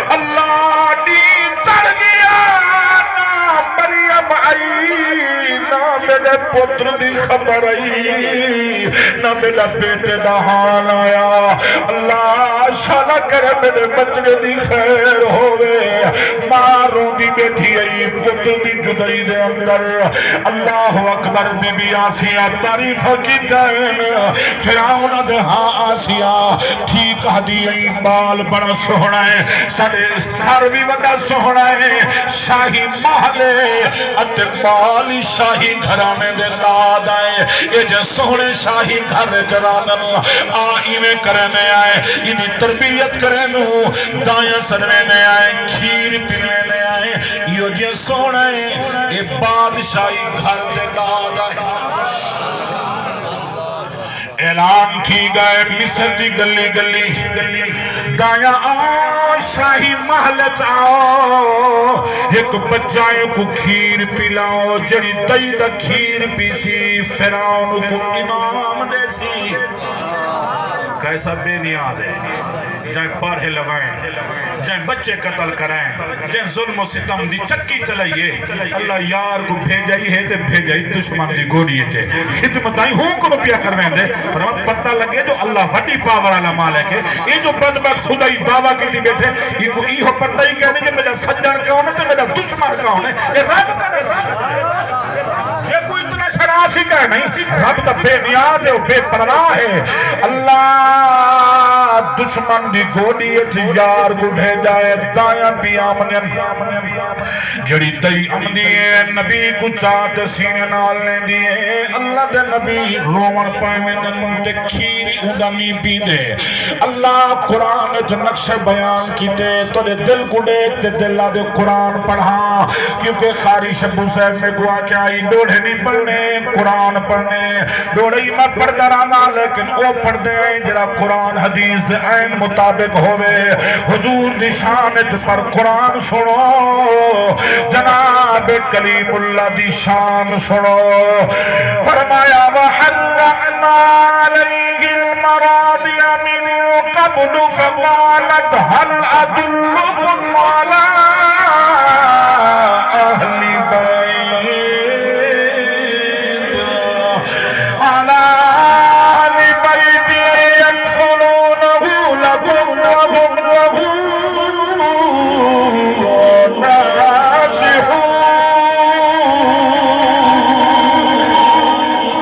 اللہ دی چڑھ گیا نا مریم آئی نا میرے پتر دی خبر آئی نا میرا بیٹے دا حال آیا اللہ شالا کرے میرے بچے دی خیر ہوئے ماروں دی بیٹھی آئی پتر دی جدائی دے اندر اللہ اکبر بی بی آسیہ تعریف کی جائن فرعون دے ہاں آسیہ ٹھیک ہدی آئی بال بڑا سوہنا ہے سڑے سار بھی بڑا سوہنا ہے شاہی محلے اتبالی شاہی گھرانے دے داد آئے یہ جو سوہنے شاہی گھر جرانن آئی میں کرنے آئے انہی تربیت کرنے دائیں سڑنے آئے کھیر پینے آئے یہ جو سوہنے یہ بادشاہی گھر دے داد آئے اعلان کی گئے مصر دی گلی گلی دایا آؤ شاہی محل چاؤ ایک بچائیں کو کھیر پلاؤ جڑی دائی دا کھیر پیسی فرعون کو انعام دے سی کیسا بے نیاد ہے جائیں پاڑھے لوائیں جائیں بچے قتل کرائیں جائیں ظلم و ستم دی چکی چلائیے اللہ یار کو بھیجائی ہے تے بھیجائی دشمن دی گوڑیے چھے خدمت آئی ہوں کو روپیہ کرویں دے فرمان پتہ لگے جو اللہ وڈی پاور والا مالک ہے یہ جو بدبخت خدائی دعویٰ کی دی بیٹھے یہ پتہ ہی کہنے کہ میرا سجن کون ہے تے میرا دشمن کون ہے یہ رب کا یہ کوئی اتنا شراسی کا ہے نہیں رب تا بے نیاز ہے بے پرواہ ہے اللہ دشمن دی گھوڑی ہے یار کو بھیجا ہے دائیاں پیا منین جڑی دائی امدی ہے نبی کو چاہتے سینے نال لیں دیئے اللہ دے نبی رومن پائے میں نن دے کھیری اندانی پی دے اللہ قرآن جو نقش بیان کی دے تو دے دل کو دیکھ دے دلہ دے قرآن پڑھا کیونکہ قاری شبو صاحب میں گوا کیا ہی ڈوڑے نہیں پڑھنے قرآن پڑھنے ڈوڑے ہی میں پڑھ درانا لیکن او پڑھ دے جرا قرآن حدیث دے عین مطابق ہوئے حضور دی شانت پر قرآن سنو جناب کلیم اللہ دی شان سنو فرمایا وحرعنا علیہ المراضی من قبل فقالت هل ادلکم علی اہل بیت علی اہل بیت یکفلونہ لکم وهم له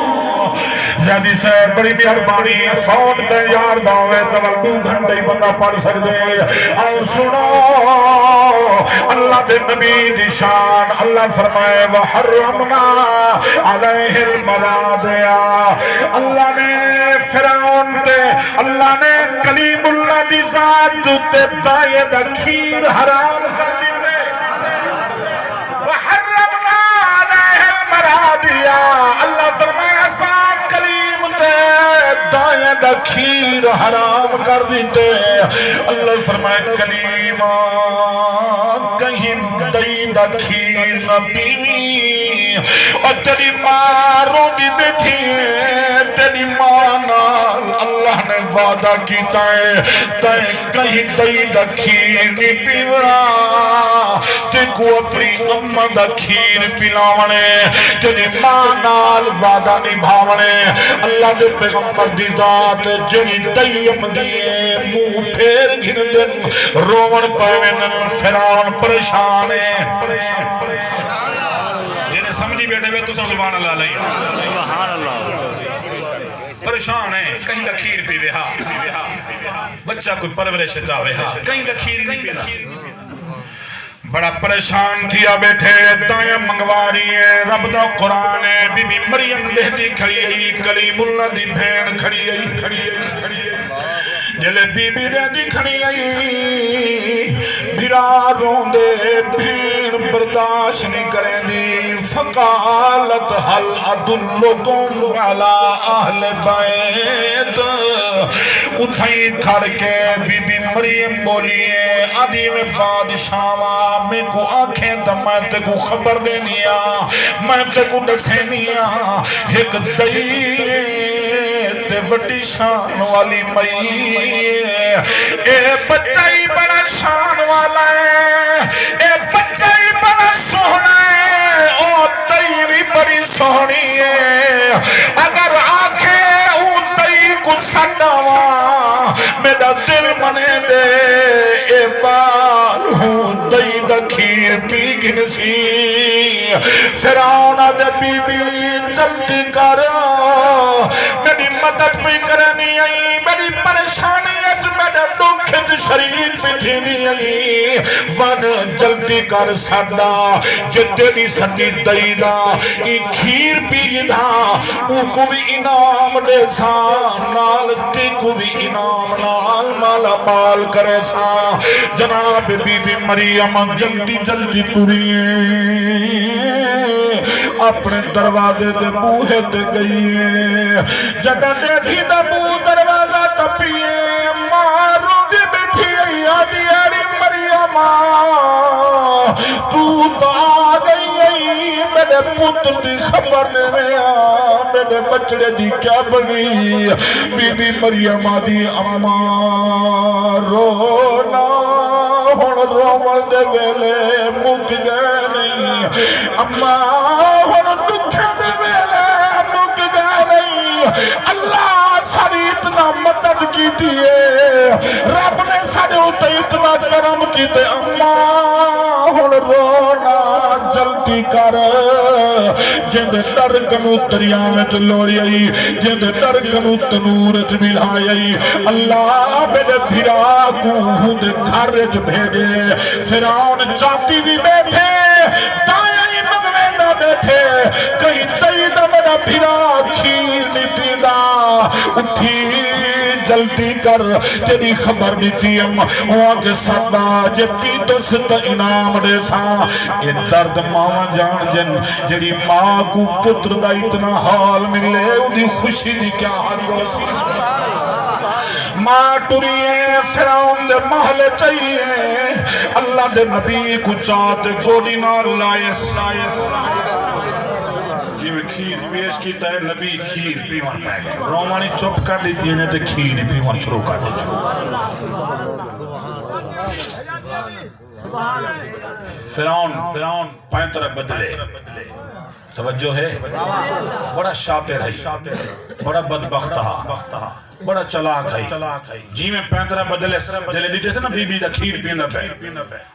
ناصحون زیادی سے بڑی مہربانی سون تے یار داوے تولدو گھنٹے ہی بندہ پڑھ سکتے اور سنو اللہ دے نبی دی شان اللہ فرمائے وحرمنا علیہ المراضع اللہ نے فرعون تے اللہ نے کلیم اللہ دی ذات تے دائے دا کھیر حرام کر دیتے وحرمنا علیہ المراضع اللہ فرمائے ساتھ کلیم تے دائیں دا کھیر حرام کر دیتے اللہ فرمائے کلیمہ کہیں دائی دا کھیر نہ پیوی اور تیری ماں رو دی بیٹھی ہے تیری ماں نال اللہ نے وعدہ کیتا ہے کہیں دائی دا کھیر نہیں پیونا تے کو اپنی امہ دا کھیر پلاونے تیری ماں نال وعدہ نبھاونے اللہ دے پیغمبر دی ذات جنی دیم دیئے منہ پھیر گھن دن رومن پائوینن فرعون پریشان ہے جنہیں سمجھی بیٹھے ہوئے تو سب سبحان اللہ علیہ پریشان ہے کہیں دا کھیر پیوے ہاں بچہ کوئی پرورش چاہوے ہاں کہیں دا کھیر نہیں پینا بڑا پریشان تھیا بیٹھے دائیں منگواری ہے رب دا قرآن ہے بی بی مریم لہدی کھڑی ہے کلیم اللہ دی بھین کھڑی ہے جلے بی بی لہدی کھڑی ہے بھرا روندے بھین برداشت نہیں کریں دی فقالت حل ادلکم علی اہل بیت اتھائی کھڑ کے بی بی مریم بولیے آدھی میں بادشاہ میں کو آنکھیں تا میں تے کو خبر دینیا میں تے کو دسینیا ایک تے وڈی شان والی مئی اے بچہ ہی بڑا شان والا ہے اے بچہ ہی بڑا سونا ہے او دئی بھی بڑی سونی ہے اگر آنکھیں اون دئی کو سنڈاوا میرا دل منے دے اے بار ہوں دئی دا کھیر پی گھنسی فرعون دے بی بی جلدی کر میری مدد بھی کرنی آئی میری پریشانی اج میرے دکھت شریف بھی نہیں آئی ون جلدی کر ساڈا جتے دی سنی دئی دا ای کھیر پی دا او کو بھی انعام دے سا نال تے کو بھی انعام نال مالا مال کرے سا جناب بی بی مریم جلدی جلدی ٹریے اپنے دروازے دے بوہے تے گئیے جڑا ڈیڈھی دا بو دروازہ ٹپیے مارو دی بیٹھی آدھی آڑی مریم تو آ گئی میرے پتر دی خبر نویا میرے بچڑے دی کیا بنی بی بی مریم آدھی اماں رونا ہون رومن دے ویلے مک گئے نہیں اماں ہون دکھے دے ویلے مک گئے نہیں اللہ ساری اتنا مدد کی دیئے رب نے سارے ہوتے اتنا کرم کی دے اماں ہون رونا جلدی کر جند در کنو دریاویں چ لوڑی آئی جند در کنو تنور چ ملائی آئی اللہ میرے بھرا کو ہند گھر چ بھیجے فرعون چاہتی بھی بیٹھے دائیں مغویں دا بیٹھے کہیں تئی دا میرا بھرا کھیر نہیں پیندا اٹھی جلدی کر تیری خبر دیتی ہم وہاں کے سبا جے پیتو ست انعام دے سا یہ درد ماں جان جن جڑی ماں کو پتر دا اتنا حال ملے دی خوشی دی کیا حال ماں ٹریے فرعون دے محل چاہیے اللہ دے نبی کو چاہتے گوڑی نہ لائس یہ کھیر پیش کیتا ہے نبی کھیر پیوان پہ گئے رومانی چپ کر لیتی ہے تے کھیر پیوان شروع کر لیتی فرعون پائن طرح بدلے توجہ ہے بڑا شاطر ہے بڑا بدبخت ہے بڑا چلاک ہے جی میں پائن طرح بدلے جلے دیتے تھے نا بی بی دا کھیر پینا پہ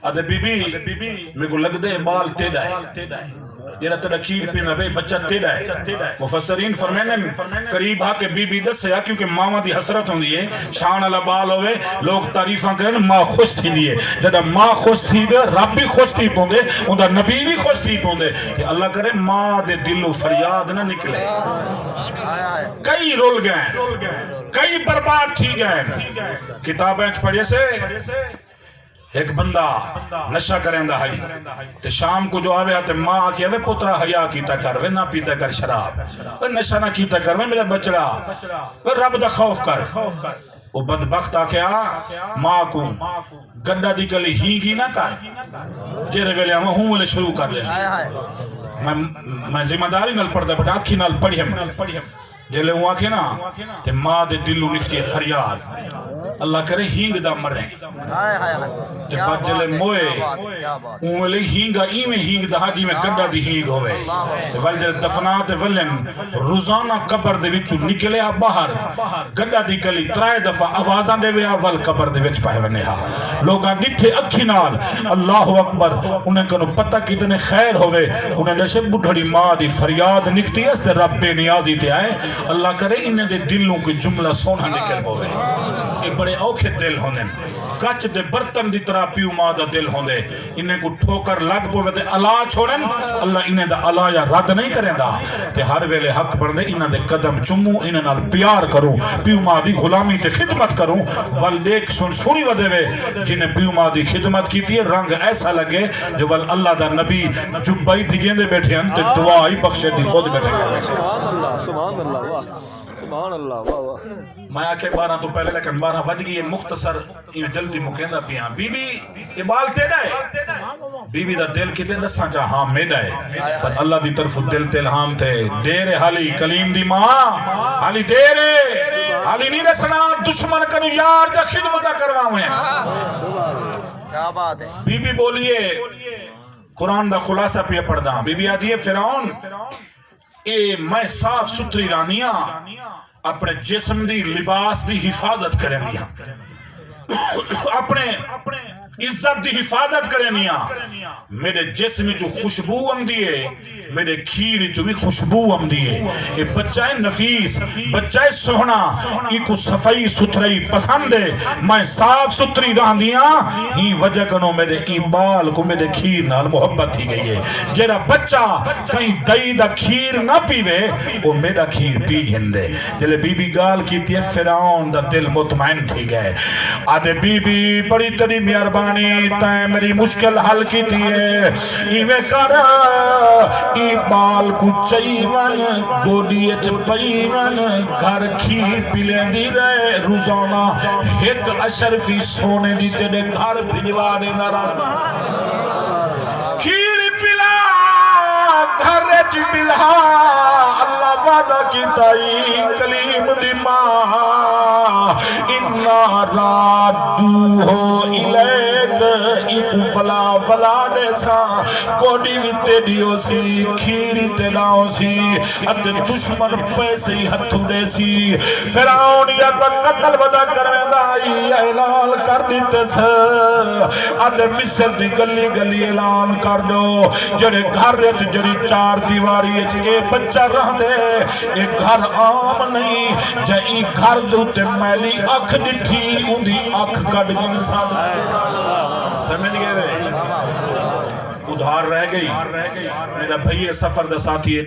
آدھے بی بی میں کو لگ دے بال تیڑا ہے یہ رہتا کھیر پینا بھئی بچہ تیڑا ہے مفسرین فرمائیں قریب ہاں کہ بی بی دس سے کیونکہ ماں دی حسرت ہوں دیئے شان اللہ بال ہوئے لوگ تعریفاں کریں ماں خوش تھی دیئے جدہ ماں خوش تھی دے رب بھی خوش تھی پوندے اندھا نبی بھی خوش تھی پوندے کہ اللہ کرے ماں دے دل و فریاد نہ نکلے کئی رول گئے کئی برباد تھی گئے کتابیں پڑھے سے ایک بندہ نشہ کریں دا ہے تے شام کو جو آوے آتے ماں آکے آوے پترہ حیاء کیتا کر وے نہ پیتا کر شراب وے نشہ نہ کیتا کر وے میرے بچڑا وے رب دا خوف کر وہ بدبخت آکے ماں کو گنڈا دی کلی ہی کی نہ کر جیرے ویلے ہوں ویلے شروع کر لے میں ذمہ داری نال پڑھ دا بٹ آکھی نال پڑھی ہم جیلے ہوں آکے نا تے ماں دے دلو نکتی ہے فریاد اللہ کرے ہینگ دا مرے تے بعد جلے موئے اوہلے ہینگا ایمیں ہینگ دا جی میں گنڈا دی ہینگ ہوئے ول جلے دفنات ولن روزانہ قبر دے وچو نکلے باہر گنڈا دی کلی ترائے دفعہ آوازاں دے ویا ول قبر دے وچ پائے ونے ہا لوگاں ڈٹھے اکھی نال اللہ اکبر انہیں کنو پتہ کتنے خیر ہوئے انہیں لشے بڑھڑی ماں دی فریاد نکتی ہے اس تے رب بے نیازی تے آئے اللہ کرے انہیں دے دلوں کی جملہ سونا نکل ہوئے یہ بڑے اوکھے دل ہونے کچھ دے برتن دی طرح پیو ماں دا دل ہونے انہیں کو ٹھوکر لگ پوے دے اللہ چھوڑن اللہ انہیں دا اللہ یا رد نہیں کریں دا تے ہر ویلے حق بڑھنے انہیں دے قدم چمو انہیں نال پیار کروں پیو ماں دی غلامی تے خدمت کروں والدیک سن سوڑی ودے وے جنہیں پیو ماں دی خدمت کی تھی رنگ ایسا لگے جو وال اللہ دا نبی جبائی بھیجیں دے بیٹھے ہیں تے دعائی بخشے دی خود بیٹھے کرنے سبحان اللہ سبحان اللہ میں آکے 12 تو پہلے لیکن 12 بج گئی مختصر یہ جلدی مکیندہ پیاں بی بی یہ بال تیڑا ہے بی بی دا دل کی دے نساں چاہ ہاں میڈا ہے پر اللہ دی طرف دل تلہام تھے دیر حالی کلیم دی ماں حالی دیر حالی نہیں رسنا دشمن کنو یار دا خدمتہ کروا ہوئے کیا بات ہے بی بی بولیے قرآن دا خلاصہ پہ پڑھ دا بی بی آدھی ہے فرعون اے میں صاف ستری رانیاں اپنے جسم دی لباس دی حفاظت کریں دیا اپنے عزت دی حفاظت کریں دیا میرے جسم جو خوشبو ہم دیئے میرے کھیر جو بھی خوشبو ہم دیئے یہ بچہ نفیس بچہ سہنا ای کو صفائی ستھرائی پسند ہے میں صاف ستھری رہن دیا ہی وجہ کنو میرے ای بال کو میرے کھیر نال محبت تھی گئی ہے جیرا بچہ کہیں دائی دا کھیر نہ پیوے وہ میرا کھیر پی گھندے جلے بی بی گال کی تھی فرعون دا دل مطمئن تھی گئے آدھے بی بی بڑی تری مہربانی تائیں میری مشکل حل کی تھی ہے ایوے کر ای بال کو چائیون گوڑیت پائیون گھر کھیر پلیں دی رہے روزانہ ایک اشرفی سونے دی تیرے گھر بھجوانے نہ رہا کھیر پلا گھر جی بلہا اللہ وعدہ کی تائی کلیم دی ماں اِنَّا رَادُّوهُ إِلَيْكَ ایک فلا فلا نے سا کوڑی بھی تیڑی ہو سی کھیری تیڑا ہو سی ادھے دشمن پیسے ہی ہتھو دے سی فرعون یا تا قتل ودا کرنے دائی اعلان کر دیتے سے ادھے مصر دی گلی گلی اعلان کر دو جڑے گھر رہت جڑی چار دیواری اے بچہ رہ دے اے گھر عام نہیں جائی گھر دوتے میلی اکھ ڈٹھی اندھی اکھ کٹ گئی نسان سمجھ گئے وے ادھار رہ گئی میرا بھئی سفر دا ساتھی